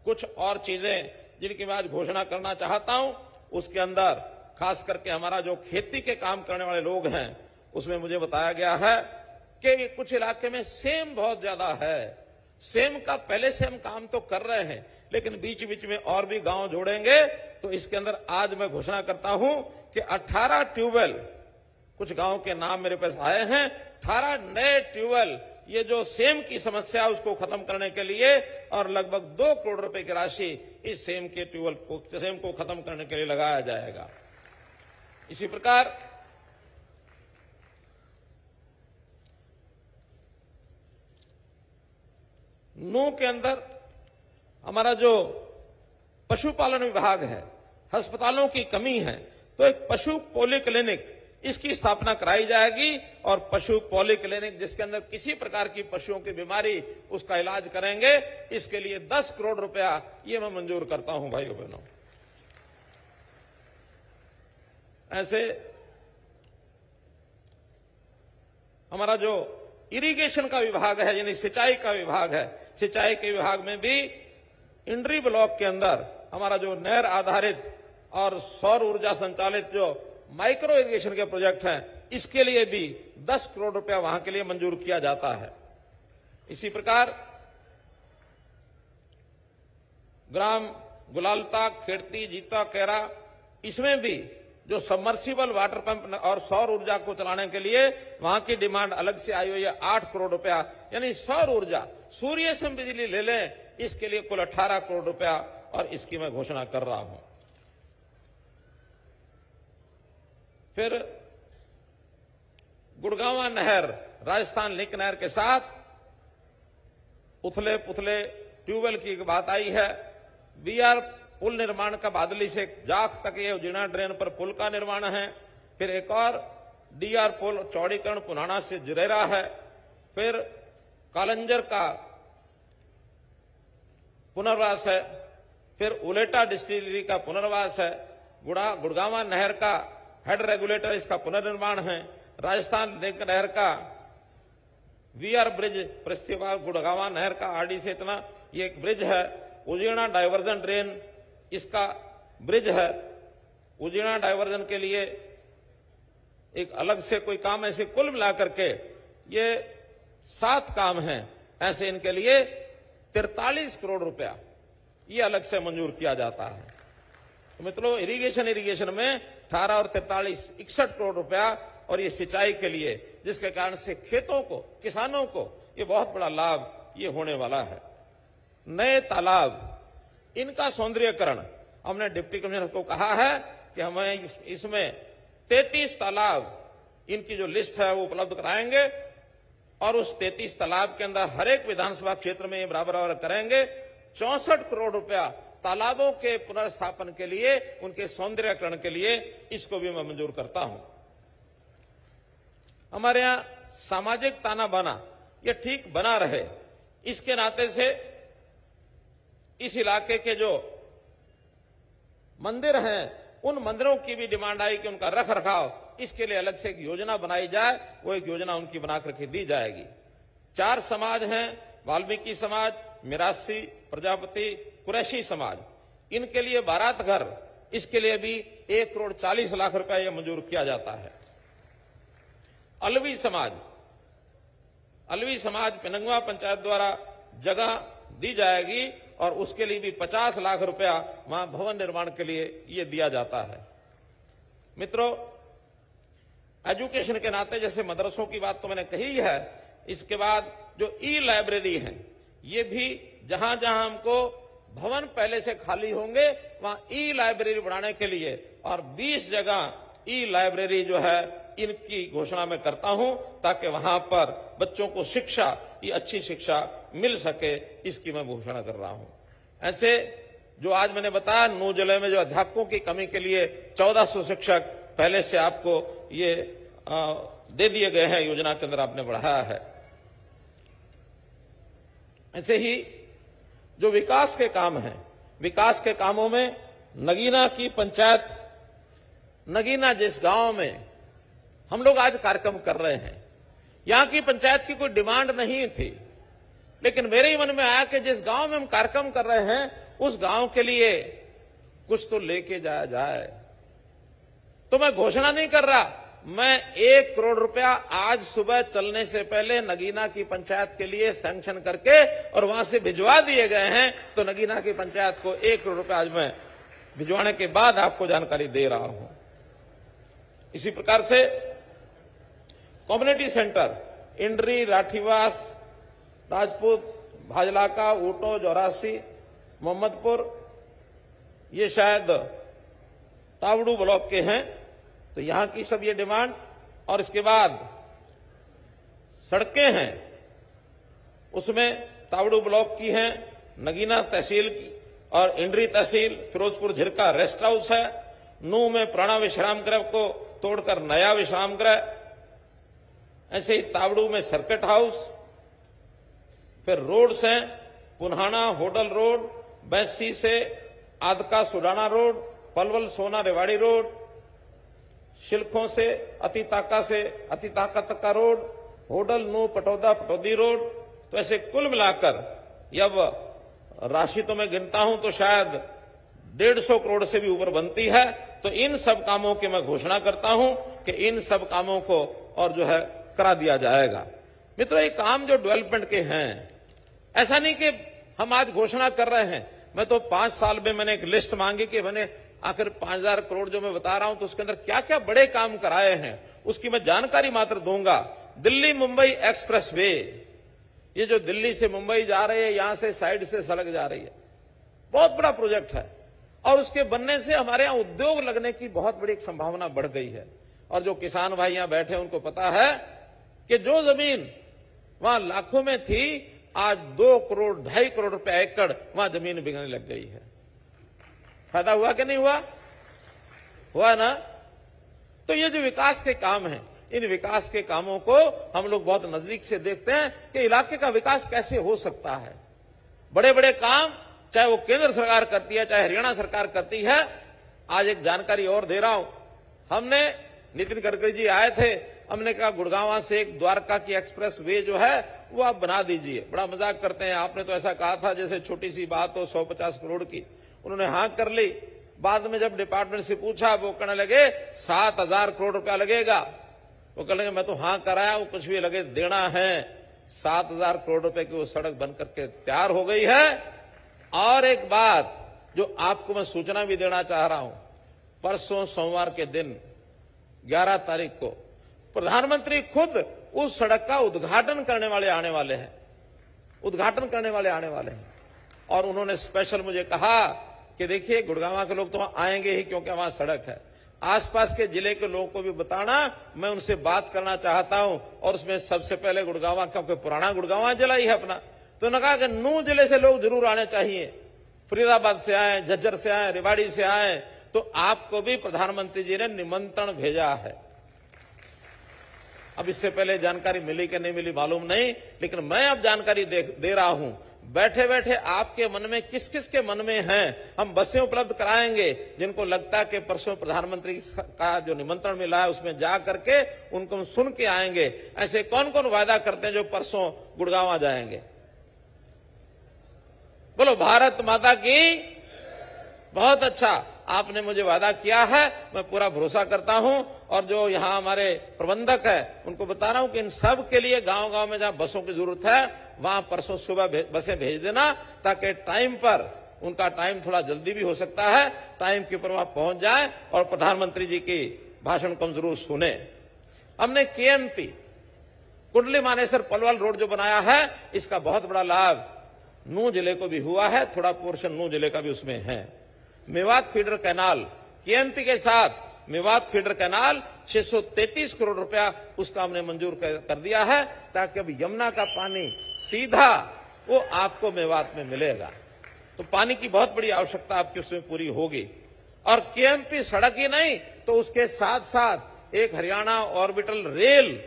कुछ और चीजें जिनकी मैं आज घोषणा करना चाहता हूं, उसके अंदर खास करके हमारा जो खेती के काम करने वाले लोग हैं, उसमें मुझे बताया गया है कि कुछ इलाके में सेम बहुत ज्यादा है। सेम का पहले से हम काम तो कर रहे हैं, लेकिन बीच बीच में और भी गांव जोड़ेंगे। तो इसके अंदर आज मैं घोषणा करता हूं कि 18 ट्यूबवेल, कुछ गांव के नाम मेरे पास आए हैं, 18 नए ट्यूबवेल, ये जो सेम की समस्या उसको खत्म करने के लिए, और लगभग 2 करोड़ रुपए की राशि इस सेम के ट्यूबवेल को, सेम को खत्म करने के लिए लगाया जाएगा। इसी प्रकार नू के अंदर हमारा जो पशुपालन विभाग है, अस्पतालों की कमी है, तो एक पशु पॉलीक्लिनिक, इसकी स्थापना कराई जाएगी। और पशु पॉलीक्लिनिक जिसके अंदर किसी प्रकार की पशुओं की बीमारी, उसका इलाज करेंगे, इसके लिए 10 करोड़ रुपया ये मैं मंजूर करता हूं भाइयों बहनों। ऐसे हमारा जो इरिगेशन का विभाग है, यानी सिंचाई का विभाग है, सिंचाई के विभाग में भी इंड्री ब्लॉक के अंदर हमारा जो नहर आधारित और सौर ऊर्जा संचालित जो माइक्रो इरिगेशन के प्रोजेक्ट हैं, इसके लिए भी 10 करोड़ रुपया वहां के लिए मंजूर किया जाता है। इसी प्रकार ग्राम गुलालता, खेड़ती, जीता, कैरा, इसमें भी जो सबमर्सिबल वाटर पंप और सौर ऊर्जा को चलाने के लिए वहां की डिमांड अलग से आई हुई है 8 करोड़ रुपया, यानी सौर ऊर्जा, सूर्य से बिजली ले लें, इसके लिए कुल 18 करोड़ रुपया, और इसकी मैं घोषणा कर रहा हूं। फिर गुड़गांवा नहर, राजस्थान लिंक नहर के साथ उथले पुथले ट्यूबवेल की बात आई है। बीआर पुल निर्माण का बादली से जाख तक ये उजीना ड्रेन पर पुल का निर्माण है। फिर एक और डीआर पुल चौड़ीकरण पुनाना से जुरेरा है। फिर कालंजर का पुनर्वास है। फिर उलेटा डिस्टिलरी का पुनर्वास है। गुड़गांवा नहर का हेड रेगुलेटर, इसका पुनर्निर्माण है। राजस्थान लिंक नहर का वीआर ब्रिज, पृथ्वीवार गुड़गांवा नहर का आरडी से इतना ये एक ब्रिज है। उजीना डाइवर्जन ड्रेन, इसका ब्रिज है। उजीना डाइवर्जन के लिए एक अलग से कोई काम, ऐसे कुल मिलाकर के ये 7 काम हैं। ऐसे इनके लिए 43 करोड़ रुपया ये अलग से मंजूर किया जाता है। तो मित्रों, इरिगेशन में 18 और 43 61 करोड़ रुपया, और ये सिंचाई के लिए, जिसके कारण से खेतों को, किसानों को ये बहुत बड़ा लाभ ये होने वाला है। नए तालाब, इनका सौंदर्यकरण, हमने डिप्टी कमिश्नर को कहा है कि हमें इसमें 33 तालाब, इनकी जो लिस्ट है वो उपलब्ध कराएंगे, और उस 33 तालाब के अंदर हर एक विधानसभा क्षेत्र में ये बराबर करेंगे। 64 करोड़ रुपया तालाबों के पुनर्स्थापन के लिए, उनके सौंदर्यकरण के लिए, इसको भी मैं मंजूर करता हूं। हमारे यहां सामाजिक ताना बाना ये ठीक बना रहे, इसके नाते से इस इलाके के जो मंदिर हैं, उन मंदिरों की भी डिमांड आई कि उनका रख रखाव, इसके लिए अलग से एक योजना बनाई जाए। वो एक योजना उनकी बनाकर के दी जाएगी। 4 समाज हैं, वाल्मीकि समाज, मिरासी, प्रजापति, कुरैशी समाज, इनके लिए बारात घर, इसके लिए भी 1 करोड़ 40 लाख रुपया यह मंजूर किया जाता है। अलवी समाज पिनंगवा पंचायत द्वारा जगह दी जाएगी, और उसके लिए भी 50 लाख रुपया वहां भवन निर्माण के लिए यह दिया जाता है। मित्रों, एजुकेशन के नाते जैसे मदरसों की बात तो मैंने कही है, इसके बाद जो ई लाइब्रेरी है, ये भी जहां जहां हमको भवन पहले से खाली होंगे, वहां ई लाइब्रेरी बनाने के लिए, और 20 जगह ई लाइब्रेरी जो है इनकी घोषणा मैं करता हूं, ताकि वहां पर बच्चों को शिक्षा, ये अच्छी शिक्षा मिल सके, इसकी मैं घोषणा कर रहा हूं। ऐसे जो आज मैंने बताया, 9 जिले में जो अध्यापकों की कमी के लिए 1400 शिक्षक पहले से आपको ये दे दिए गए हैं, योजना के अंदर आपने बढ़ाया है। ऐसे ही जो विकास के काम हैं, विकास के कामों में नगीना की पंचायत, नगीना जिस गांव में हम लोग आज कार्यक्रम कर रहे हैं, यहां की पंचायत की कोई डिमांड नहीं थी, लेकिन मेरे ही मन में आया कि जिस गांव में हम कार्यक्रम कर रहे हैं उस गांव के लिए कुछ तो लेके जाया जाए। तो मैं घोषणा नहीं कर रहा, मैं 1 करोड़ रुपया आज सुबह चलने से पहले नगीना की पंचायत के लिए सैंक्शन करके और वहां से भिजवा दिए गए हैं। तो नगीना की पंचायत को 1 करोड़ रुपया आज मैं भिजवाने के बाद आपको जानकारी दे रहा हूं। इसी प्रकार से कम्युनिटी सेंटर इंड्री, राठीवास, राजपूत, भाजलाका, ऊटो, जौरासी, मोहम्मदपुर, ये शायद तावड़ू ब्लॉक के हैं, तो यहां की सब ये डिमांड। और इसके बाद सड़कें हैं, उसमें तावड़ू ब्लॉक की हैं, नगीना तहसील की और इंड्री तहसील, फिरोजपुर झिरका रेस्ट हाउस है, नूह में पुराना विश्राम गृह को तोड़कर नया विश्राम गृह, ऐसे ही तावड़ू में सर्किट हाउस, फिर रोड्स हैं, पुन्हाना होडल रोड, बैसी से आदका सुडाना रोड, पलवल सोना रेवाड़ी रोड, शिल्खों से अतिताका तक का रोड, होडल नू पटौदा पटौदी रोड। तो ऐसे कुल मिलाकर जब राशि तो मैं गिनता हूं तो शायद 150 करोड़ से भी ऊपर बनती है। तो इन सब कामों की मैं घोषणा करता हूं कि इन सब कामों को और जो है करा दिया जाएगा। मित्रों, ये काम जो डेवलपमेंट के हैं, ऐसा नहीं कि हम आज घोषणा कर रहे हैं। मैं तो 5 साल में मैंने एक लिस्ट मांगी कि मैंने आखिर 5000 करोड़ जो मैं बता रहा हूं तो उसके अंदर क्या क्या बड़े काम कराए हैं, उसकी मैं जानकारी मात्र दूंगा। दिल्ली मुंबई एक्सप्रेस वे, ये जो दिल्ली से मुंबई जा रही है, यहां से साइड से सड़क जा रही है, बहुत बड़ा प्रोजेक्ट है, और उसके बनने से हमारे यहां उद्योग लगने की बहुत बड़ी एक संभावना बढ़ गई है। और जो किसान भाई यहां बैठे उनको पता है कि जो जमीन वहां लाखों में थी, आज 2 करोड़ 2.5 करोड़ रुपए एकड़ वहां जमीन बिकने लग गई है। फायदा हुआ कि नहीं हुआ? हुआ ना। तो ये जो विकास के काम हैं, इन विकास के कामों को हम लोग बहुत नजदीक से देखते हैं कि इलाके का विकास कैसे हो सकता है। बड़े बड़े काम चाहे वो केंद्र सरकार करती है, चाहे हरियाणा सरकार करती है। आज एक जानकारी और दे रहा हूं, हमने नितिन गडकरी जी आए थे, हमने कहा गुड़गांव से एक द्वारका की एक्सप्रेस वे जो है वो आप बना दीजिए। बड़ा मजाक करते हैं, आपने तो ऐसा कहा था जैसे छोटी सी बात हो 150 करोड़ की। उन्होंने हाँ कर ली। बाद में जब डिपार्टमेंट से पूछा, वो कहने लगे 7000 करोड़ रुपया लगेगा। वो कहने लगे मैं तो हाँ कराया, वो कुछ भी लगे देना है। 7000 करोड़ रुपए की वो सड़क बन करके तैयार हो गई है। और एक बात जो आपको मैं सूचना भी देना चाह रहा हूं, परसों सोमवार के दिन 11 तारीख को प्रधानमंत्री खुद उस सड़क का उद्घाटन करने वाले आने वाले हैं, उद्घाटन करने वाले आने वाले हैं। और उन्होंने स्पेशल मुझे कहा कि देखिए गुड़गांव के लोग तो वहां आएंगे ही क्योंकि वहां सड़क है, आसपास के जिले के लोगों को भी बताना, मैं उनसे बात करना चाहता हूं। और उसमें सबसे पहले गुड़गांव, क्योंकि पुराना गुड़गांव जिला ही है अपना, तो उन्होंने कहा कि 9 जिले से लोग जरूर आने चाहिए, फरीदाबाद से आए, झज्जर से आए, रेवाड़ी से आए। तो आपको भी प्रधानमंत्री जी ने निमंत्रण भेजा है। अब इससे पहले जानकारी मिली कि नहीं मिली मालूम नहीं, लेकिन मैं अब जानकारी दे रहा हूं। बैठे बैठे आपके मन में किस किस के मन में हैं, हम बसें उपलब्ध कराएंगे। जिनको लगता है कि परसों प्रधानमंत्री का जो निमंत्रण मिला है उसमें जा करके उनको हम सुन के आएंगे। ऐसे कौन कौन वादा करते हैं जो परसों गुड़गांव जाएंगे? बोलो भारत माता की। बहुत अच्छा, आपने मुझे वादा किया है, मैं पूरा भरोसा करता हूं। और जो यहां हमारे प्रबंधक है उनको बता रहा हूं कि इन सब के लिए गांव गांव में जहां बसों की जरूरत है वहां परसों सुबह बसें भेज देना, ताकि टाइम पर, उनका टाइम थोड़ा जल्दी भी हो सकता है, टाइम के ऊपर वहां पहुंच जाए और प्रधानमंत्री जी की भाषण को हम जरूर सुने। हमने केएमपी कुंडली मानेसर पलवल रोड जो बनाया है, इसका बहुत बड़ा लाभ नूह जिले को भी हुआ है, थोड़ा पोर्शन नूह जिले का भी उसमें है। मेवात फीडर कैनाल, केएमपी के साथ मेवात फीडर कैनाल 633 करोड़ रुपया उसका हमने मंजूर कर दिया है, ताकि अब यमुना का पानी सीधा वो आपको मेवात में मिलेगा। तो पानी की बहुत बड़ी आवश्यकता आपकी उसमें पूरी होगी। और केएमपी सड़क ही नहीं तो उसके साथ साथ एक हरियाणा ऑर्बिटल रेल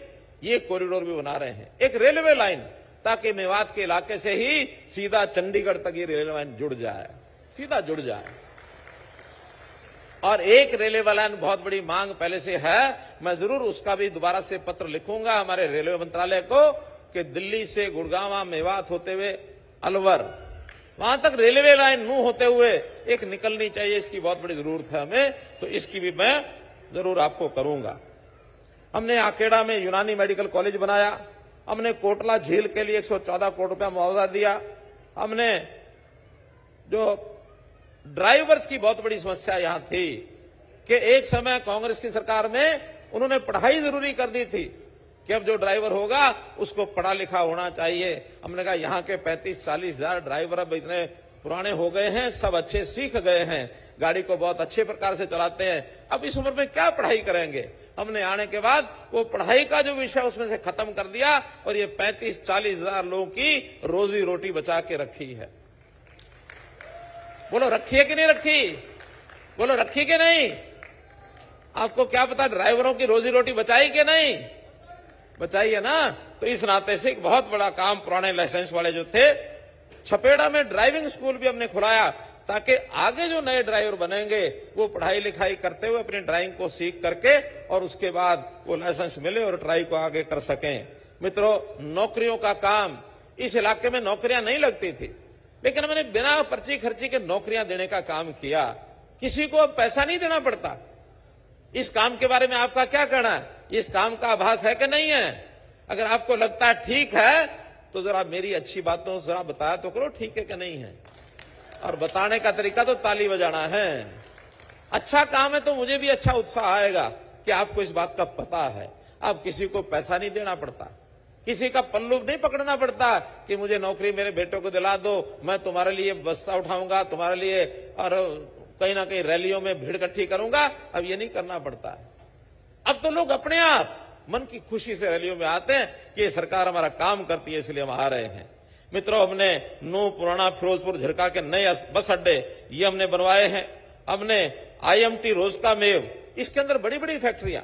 ये कॉरिडोर भी बना रहे हैं, एक रेलवे लाइन, ताकि मेवात के इलाके से ही सीधा चंडीगढ़ तक ये रेलवे लाइन जुड़ जाए, सीधा जुड़ जाए। और एक रेलवे लाइन बहुत बड़ी मांग पहले से है, मैं जरूर उसका भी दोबारा से पत्र लिखूंगा हमारे रेलवे मंत्रालय को कि दिल्ली से गुड़गांव मेवात होते हुए अलवर वहां तक रेलवे लाइन नूह होते हुए एक निकलनी चाहिए, इसकी बहुत बड़ी जरूरत है हमें, तो इसकी भी मैं जरूर आपको करूंगा। हमने आकेड़ा में यूनानी मेडिकल कॉलेज बनाया, हमने कोटला झील के लिए 114 करोड़ रुपया मुआवजा दिया। हमने जो ड्राइवर्स की बहुत बड़ी समस्या यहां थी कि एक समय कांग्रेस की सरकार में उन्होंने पढ़ाई जरूरी कर दी थी कि अब जो ड्राइवर होगा उसको पढ़ा लिखा होना चाहिए। हमने कहा यहां के 35-40 हजार ड्राइवर अब इतने पुराने हो गए हैं, सब अच्छे सीख गए हैं, गाड़ी को बहुत अच्छे प्रकार से चलाते हैं, अब इस उम्र में क्या पढ़ाई करेंगे। हमने आने के बाद वो पढ़ाई का जो विषय उसमें से खत्म कर दिया और ये 35-40 हजार लोगों की रोजी रोटी बचा के रखी है। बोलो रखी है कि नहीं रखी? बोलो रखी कि नहीं? आपको क्या पता ड्राइवरों की रोजी रोटी बचाई कि नहीं? बचाई है ना। तो इस नाते से एक बहुत बड़ा काम पुराने लाइसेंस वाले जो थे, छपेड़ा में ड्राइविंग स्कूल भी हमने खुलाया, ताकि आगे जो नए ड्राइवर बनेंगे वो पढ़ाई लिखाई करते हुए अपनी ड्राइविंग को सीख करके और उसके बाद वो लाइसेंस मिले और ड्राइव को आगे कर सकें। मित्रों, नौकरियों का काम, इस इलाके में नौकरियां नहीं लगती थी, लेकिन हमने बिना पर्ची खर्ची के नौकरियां देने का काम किया। किसी को अब पैसा नहीं देना पड़ता। इस काम के बारे में आपका क्या कहना है? इस काम का आभास है कि नहीं है? अगर आपको लगता है ठीक है तो जरा मेरी अच्छी बातों जरा बताया तो करो ठीक है कि नहीं है। और बताने का तरीका तो ताली बजाना है। अच्छा काम है तो मुझे भी अच्छा उत्साह आएगा कि आपको इस बात का पता है। अब किसी को पैसा नहीं देना पड़ता, किसी का पल्लू नहीं पकड़ना पड़ता कि मुझे नौकरी मेरे बेटों को दिला दो, मैं तुम्हारे लिए बस्ता उठाऊंगा, तुम्हारे लिए और कहीं ना कहीं रैलियों में भीड़ इकट्ठी करूंगा। अब ये नहीं करना पड़ता है। अब तो लोग अपने आप मन की खुशी से रैलियों में आते हैं कि ये सरकार हमारा काम करती है इसलिए हम आ रहे हैं। मित्रों, हमने नूह, पुराना, फिरोजपुर, झिरका के नए बस अड्डे ये हमने बनवाए हैं। हमने IMT रोजका मेव, इसके अंदर बड़ी बड़ी फैक्ट्रियां,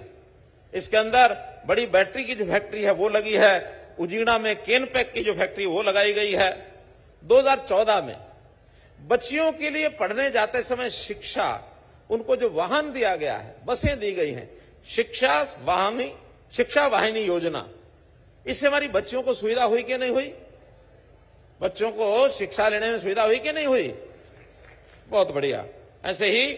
इसके अंदर बड़ी बैटरी की जो फैक्ट्री है वो लगी है। उजीना में केनपैक की जो फैक्ट्री वो लगाई गई है। 2014 में बच्चियों के लिए पढ़ने जाते समय शिक्षा, उनको जो वाहन दिया गया है, बसें दी गई हैं, शिक्षा वाहिनी योजना, इससे हमारी बच्चियों को सुविधा हुई कि नहीं हुई? बच्चों को शिक्षा लेने में सुविधा हुई कि नहीं हुई? बहुत बढ़िया। ऐसे ही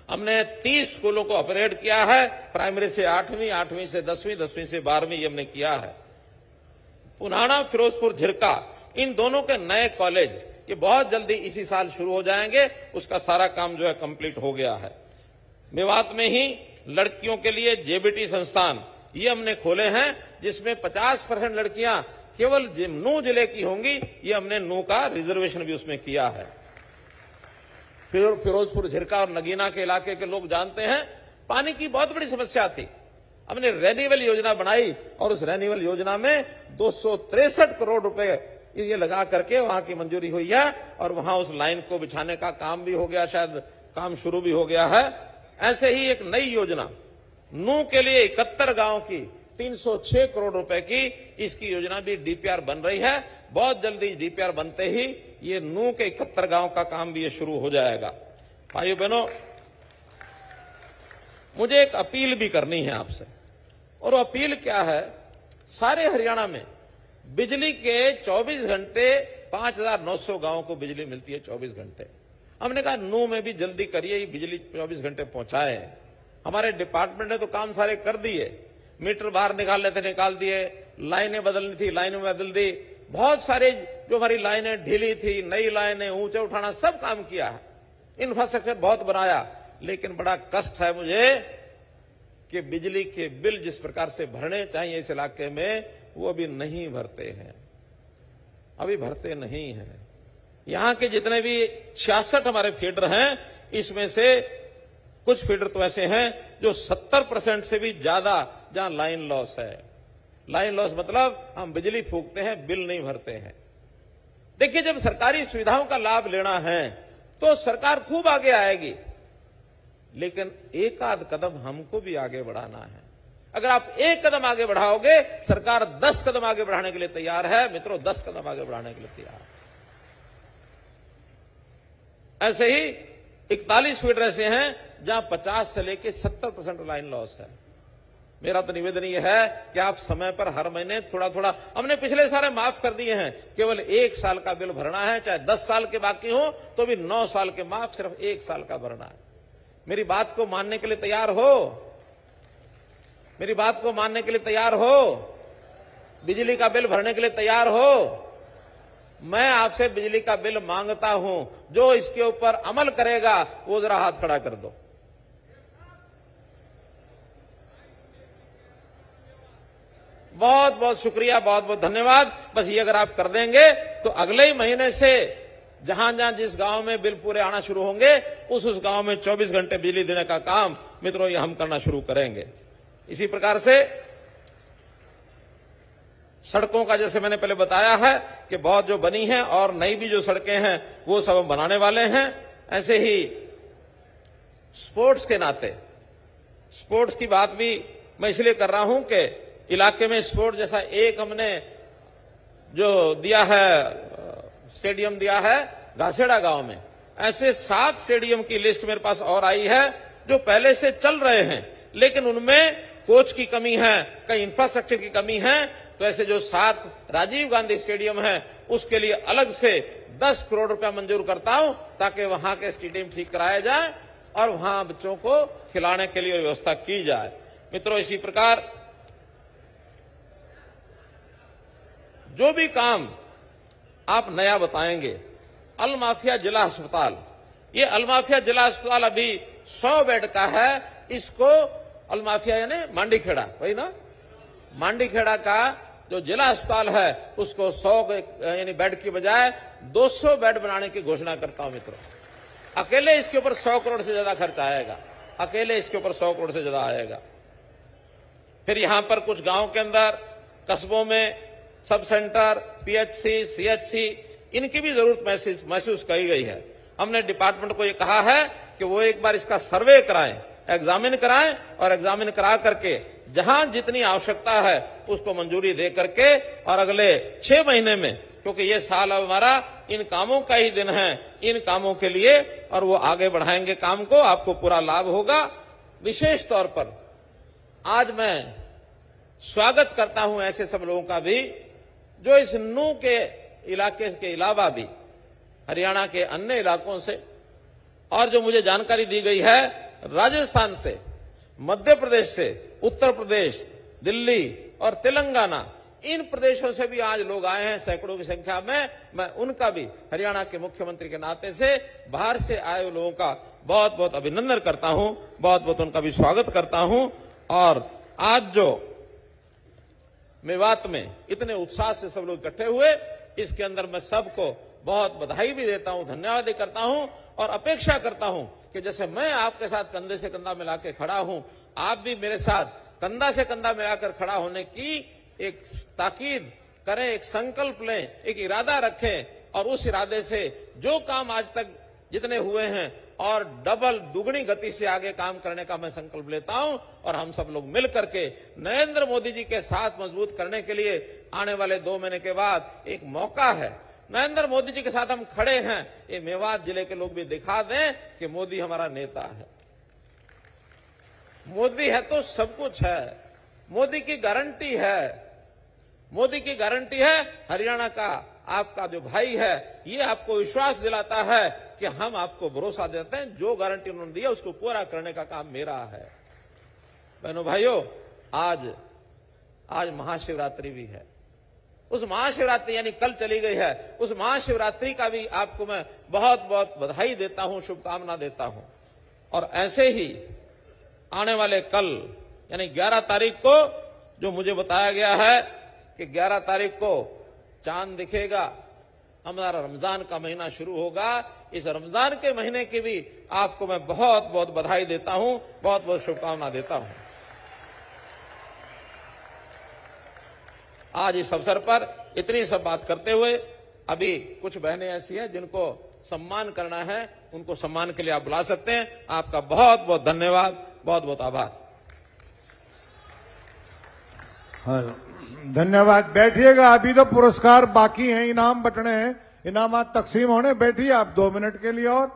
हमने 30 स्कूलों को अपग्रेड किया है, प्राइमरी से 8वीं, 8वीं से 10वीं, 10वीं से 12वीं ये हमने किया है। पुराना, फिरोजपुर, झिरका, इन दोनों के नए कॉलेज ये बहुत जल्दी इसी साल शुरू हो जाएंगे। उसका सारा काम जो है कंप्लीट हो गया है। मेवात में ही लड़कियों के लिए JBT संस्थान ये हमने खोले हैं, जिसमें 50% लड़कियां केवल नूह जिले की होंगी। ये हमने नूह का रिजर्वेशन भी उसमें किया है। फिरोजपुर, झिरका और नगीना के इलाके के लोग जानते हैं पानी की बहुत बड़ी समस्या थी। हमने रेन्यूअल योजना बनाई और उस रेन्यूअल योजना में 263 करोड़ रुपए ये लगा करके वहां की मंजूरी हुई है और वहां उस लाइन को बिछाने का काम भी हो गया, शायद काम शुरू भी हो गया है। ऐसे ही एक नई योजना नूह के लिए 71 गांव की 306 करोड़ रुपए की, इसकी योजना भी DPR बन रही है। बहुत जल्दी DPR बनते ही ये नूह के 71 गांव का काम भी ये शुरू हो जाएगा। भाइयों बहनों, मुझे एक अपील भी करनी है आपसे, और अपील क्या है? सारे हरियाणा में बिजली के 24 घंटे 5,900 गांवों को बिजली मिलती है 24 घंटे। हमने कहा नूह में भी जल्दी करिए, ये बिजली 24 घंटे पहुंचाए। हमारे डिपार्टमेंट ने तो काम सारे कर दिए, मीटर बाहर निकालने थे निकाल दिए, लाइनें बदलनी थी लाइनें बदल दी, बहुत सारे जो हमारी लाइनें ढीली थी, नई लाइनें, ऊंचे उठाना, सब काम किया है, इंफ्रास्ट्रक्चर बहुत बनाया। लेकिन बड़ा कष्ट है मुझे कि बिजली के बिल जिस प्रकार से भरने चाहिए इस इलाके में वो अभी नहीं भरते हैं। अभी भरते नहीं हैं। यहां के जितने भी 66 हमारे फीडर हैं, इसमें से कुछ फीडर तो ऐसे हैं जो 70% से भी ज्यादा जहां लाइन लॉस है। लाइन लॉस मतलब हम बिजली फूकते हैं, बिल नहीं भरते हैं। देखिए, जब सरकारी सुविधाओं का लाभ लेना है तो सरकार खूब आगे आएगी, लेकिन एक आध कदम हमको भी आगे बढ़ाना है। अगर आप एक कदम आगे बढ़ाओगे, सरकार 10 कदम आगे बढ़ाने के लिए तैयार है। मित्रों, 10 कदम आगे बढ़ाने के लिए तैयार है। ऐसे ही 41 फीडर ऐसे हैं जहां 50 से लेकर 70% लाइन लॉस है। मेरा तो निवेदन यह है कि आप समय पर हर महीने थोड़ा थोड़ा, हमने पिछले सारे माफ कर दिए हैं, केवल 1 साल का बिल भरना है, चाहे 10 साल के बाकी हो तो भी 9 साल के माफ, सिर्फ 1 साल का भरना है। मेरी बात को मानने के लिए तैयार हो? मेरी बात को मानने के लिए तैयार हो? बिजली का बिल भरने के लिए तैयार हो? मैं आपसे बिजली का बिल मांगता हूं, जो इसके ऊपर अमल करेगा वो जरा हाथ खड़ा कर दो। बहुत बहुत शुक्रिया, बहुत बहुत धन्यवाद। बस ये अगर आप कर देंगे तो अगले ही महीने से जहां जहां जिस गांव में बिल पूरे आना शुरू होंगे, उस गांव में 24 घंटे बिजली देने का काम मित्रों ये हम करना शुरू करेंगे। इसी प्रकार से सड़कों का, जैसे मैंने पहले बताया है कि बहुत जो बनी है और नई भी जो सड़कें हैं वो सब हम बनाने वाले हैं। ऐसे ही स्पोर्ट्स के नाते, स्पोर्ट्स की बात भी मैं इसलिए कर रहा हूं कि इलाके में स्पोर्ट्स जैसा एक हमने जो दिया है, स्टेडियम दिया है घासेड़ा गांव में, ऐसे 7 स्टेडियम की लिस्ट मेरे पास और आई है जो पहले से चल रहे हैं, लेकिन उनमें कोच की कमी है, कहीं इंफ्रास्ट्रक्चर की कमी है। तो ऐसे जो 7 राजीव गांधी स्टेडियम है, उसके लिए अलग से 10 करोड़ रुपया मंजूर करता हूं, ताकि वहां के स्टेडियम ठीक कराया जाए और वहां बच्चों को खिलाने के लिए व्यवस्था की जाए। मित्रों, इसी प्रकार जो भी काम आप नया बताएंगे, अलमाफिया जिला अस्पताल, ये अलमाफिया जिला अस्पताल अभी 100 बेड का है। इसको अलमाफिया यानी मांडीखेड़ा, वही ना, मांडीखेड़ा का जो जिला अस्पताल है उसको 100 यानी बेड की बजाय 200 बेड बनाने की घोषणा करता हूं। मित्रों, अकेले इसके ऊपर 100 करोड़ से ज्यादा खर्च आएगा, अकेले इसके ऊपर 100 करोड़ से ज्यादा आएगा। फिर यहां पर कुछ गांव के अंदर, कस्बों में सब सेंटर, पीएचसी, सीएचसी, इनकी भी जरूरत महसूस की गई है। हमने डिपार्टमेंट को यह कहा है कि वो एक बार इसका सर्वे कराएं, एग्जामिन कराएं, और एग्जामिन करा करके जहां जितनी आवश्यकता है उसको मंजूरी दे करके, और अगले 6 महीने में, क्योंकि ये साल अब हमारा इन कामों का ही दिन है, इन कामों के लिए, और वो आगे बढ़ाएंगे काम को, आपको पूरा लाभ होगा। विशेष तौर पर आज मैं स्वागत करता हूं ऐसे सब लोगों का भी जो इस नू के इलाके के अलावा भी हरियाणा के अन्य इलाकों से, और जो मुझे जानकारी दी गई है राजस्थान से, मध्य प्रदेश से, उत्तर प्रदेश, दिल्ली और तेलंगाना, इन प्रदेशों से भी आज लोग आए हैं सैकड़ों की संख्या में। मैं उनका भी हरियाणा के मुख्यमंत्री के नाते से बाहर से आए हुए लोगों का बहुत बहुत अभिनंदन करता हूं, बहुत बहुत उनका भी स्वागत करता हूं। और आज जो मेवात में इतने उत्साह से सब लोग इकट्ठे हुए, इसके अंदर मैं सबको बहुत बधाई भी देता हूं, धन्यवाद भी करता हूं, और अपेक्षा करता हूं कि जैसे मैं आपके साथ कंधे से कंधा मिला के खड़ा हूं, आप भी मेरे साथ कंधा से कंधा मिलाकर खड़ा होने की एक ताकीद करें, एक संकल्प लें, एक इरादा रखें, और उस इरादे से जो काम आज तक जितने हुए हैं और डबल दुगनी गति से आगे काम करने का मैं संकल्प लेता हूं। और हम सब लोग मिल करके नरेंद्र मोदी जी के साथ मजबूत करने के लिए आने वाले 2 महीने के बाद एक मौका है। नरेंद्र मोदी जी के साथ हम खड़े हैं, ये मेवात जिले के लोग भी दिखा दें कि मोदी हमारा नेता है। मोदी है तो सब कुछ है, मोदी की गारंटी है, मोदी की गारंटी है। हरियाणा का आपका जो भाई है, ये आपको विश्वास दिलाता है कि हम आपको भरोसा देते हैं, जो गारंटी उन्होंने दी है उसको पूरा करने का काम मेरा है। बहनों भाइयों, आज महाशिवरात्रि भी है। उस महाशिवरात्रि यानी कल चली गई है, उस महाशिवरात्रि का भी आपको मैं बहुत बहुत बधाई देता हूं, शुभकामना देता हूं। और ऐसे ही आने वाले कल यानी 11 तारीख को जो मुझे बताया गया है कि 11 तारीख को चांद दिखेगा, हमारा रमजान का महीना शुरू होगा। इस रमजान के महीने की भी आपको मैं बहुत बहुत बधाई देता हूं, बहुत बहुत शुभकामना देता हूं। आज इस अवसर पर इतनी सब बात करते हुए अभी कुछ बहनें ऐसी हैं जिनको सम्मान करना है, उनको सम्मान के लिए आप बुला सकते हैं। आपका बहुत बहुत धन्यवाद, बहुत बहुत आभार। हाँ, धन्यवाद। बैठिएगा, अभी तो पुरस्कार बाकी हैं, इनाम बंटने हैं, इनामात तकसीम होने। बैठिए आप 2 मिनट के लिए। और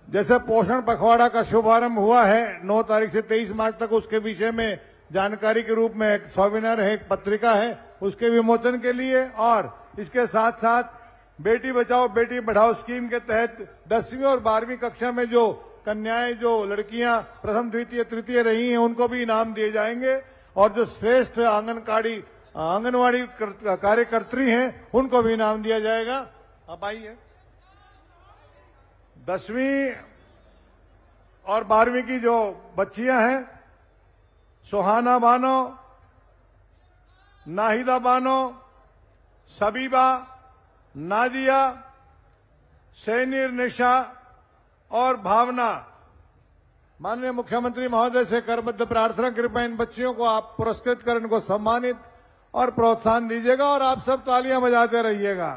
जैसे पोषण पखवाड़ा का शुभारंभ हुआ है 9 तारीख से 23 मार्च तक, उसके विषय में जानकारी के रूप में एक सोविनर है, एक पत्रिका है, उसके विमोचन के लिए। और इसके साथ साथ बेटी बचाओ बेटी पढ़ाओ स्कीम के तहत 10वीं और 12वीं कक्षा में जो कन्याएं, जो लड़कियां प्रथम द्वितीय तृतीय रही हैं, उनको भी इनाम दिए जाएंगे। और जो श्रेष्ठ आंगनवाड़ी कार्यकर्त्री हैं, उनको भी इनाम दिया जाएगा। आप आइए। 10वीं और 12वीं की जो बच्चियां हैं, सुहाना बानो, नाहिदा बानो, सबीबा, नादिया, सैनिर निशा और भावना, माननीय मुख्यमंत्री महोदय से करबद्ध प्रार्थना कृपया इन बच्चियों को आप पुरस्कृत कर इनको सम्मानित और प्रोत्साहन दीजिएगा। और आप सब तालियां बजाते रहिएगा।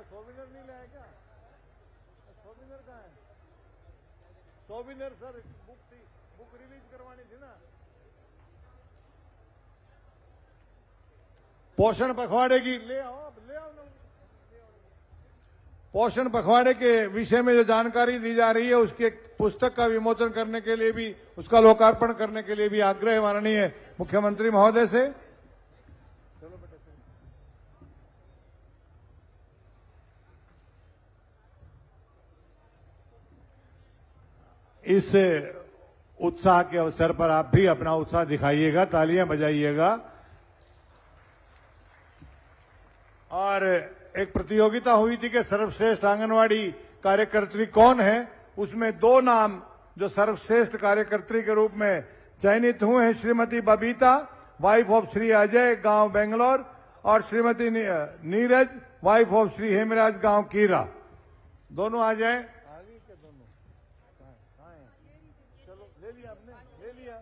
सोविनर नहीं लाया क्या? सोविनर कहाँ है? सोविनर सर बुक रिलीज करवानी थी ना। पोषण पखवाड़े की ले आओ ना। पोषण पखवाड़े के विषय में जो जानकारी दी जा रही है, उसकी एक पुस्तक का विमोचन करने के लिए भी, उसका लोकार्पण करने के लिए भी आग्रह माननीय मुख्यमंत्री महोदय से। चलो बेटा चलो। इस उत्साह के अवसर पर आप भी अपना उत्साह दिखाइएगा, तालियां बजाइएगा। और एक प्रतियोगिता हुई थी कि सर्वश्रेष्ठ आंगनवाड़ी कार्यकर्त्री कौन है, उसमें 2 नाम जो सर्वश्रेष्ठ कार्यकर्त्री के रूप में चयनित हुए हैं, श्रीमती बबीता, वाइफ ऑफ श्री अजय, गांव बेंगलोर, और श्रीमती नीरज, वाइफ ऑफ श्री हेमराज, गांव कीरा। दोनों आ जाए। आगे के दोनों कहाँ हैं? चलो ले लिया आपने, ले लिया,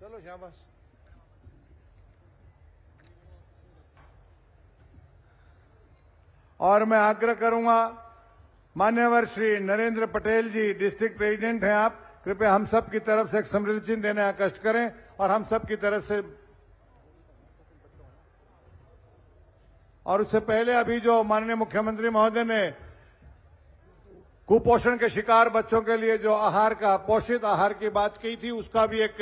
चलो शाबाश। और मैं आग्रह करूंगा, मान्यवर श्री नरेंद्र पटेल जी, डिस्ट्रिक्ट प्रेसिडेंट हैं आप, कृपया हम सब की तरफ से एक समृद्धि चिन्ह देने का कष्ट करें। और हम सब की तरफ से, और उससे पहले अभी जो माननीय मुख्यमंत्री महोदय ने कुपोषण के शिकार बच्चों के लिए जो आहार का, पोषित आहार की बात की थी, उसका भी एक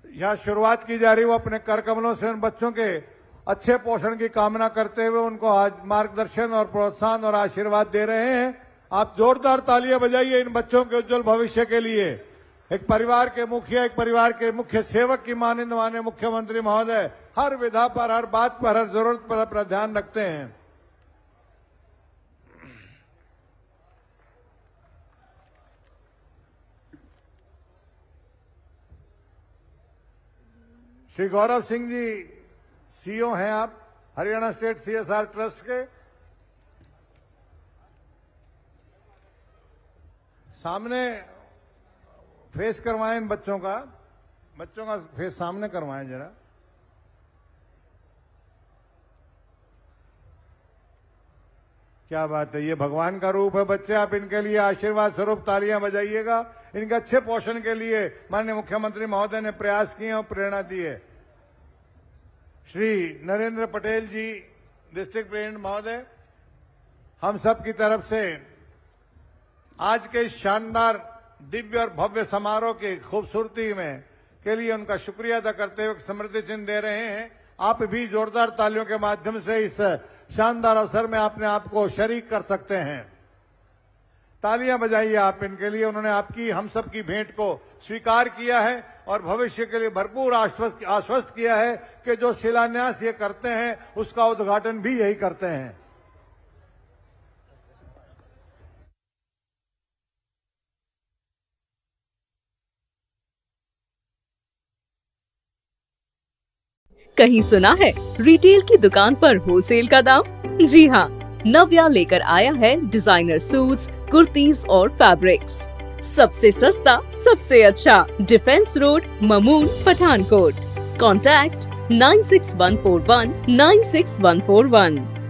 यहां शुरुआत की जा रही है। वो अपने कर कमलों से उन बच्चों के अच्छे पोषण की कामना करते हुए उनको आज मार्गदर्शन और प्रोत्साहन और आशीर्वाद दे रहे हैं। आप जोरदार तालियां बजाइए इन बच्चों के उज्जवल भविष्य के लिए। एक परिवार के मुखिया, एक परिवार के मुख्य सेवक की माननीय माननीय मुख्यमंत्री महोदय हर विधा पर, हर बात पर, हर जरूरत पर अपना ध्यान रखते हैं। श्री गौरव सिंह जी सीईओ हैं आप, हरियाणा स्टेट सीएसआर ट्रस्ट के। सामने फेस करवाएं इन बच्चों का फेस सामने करवाएं जरा। क्या बात है, ये भगवान का रूप है बच्चे। आप इनके लिए आशीर्वाद स्वरूप तालियां बजाइएगा। इनके अच्छे पोषण के लिए माननीय मुख्यमंत्री महोदय ने प्रयास किए और प्रेरणा दी है। श्री नरेंद्र पटेल जी, डिस्ट्रिक्ट प्रेसिडेंट महोदय, हम सब की तरफ से आज के शानदार दिव्य और भव्य समारोह की खूबसूरती में के लिए उनका शुक्रिया अदा करते हुए समृद्धि चिन्ह दे रहे हैं। आप भी जोरदार तालियों के माध्यम से इस शानदार अवसर में अपने आप को शरीक कर सकते हैं। तालियां बजाइए आप इनके लिए। उन्होंने आपकी, हम सब की भेंट को स्वीकार किया है और भविष्य के लिए भरपूर आश्वस्त किया है कि जो शिलान्यास ये करते हैं उसका उद्घाटन भी यही करते हैं। कहीं सुना है रिटेल की दुकान पर होलसेल का दाम? जी हाँ, नव्या लेकर आया है डिजाइनर सूट्स, कुर्तीज और फैब्रिक्स। सबसे सस्ता, सबसे अच्छा, defence road, Mamun, Pathankot. Contact 9614196141।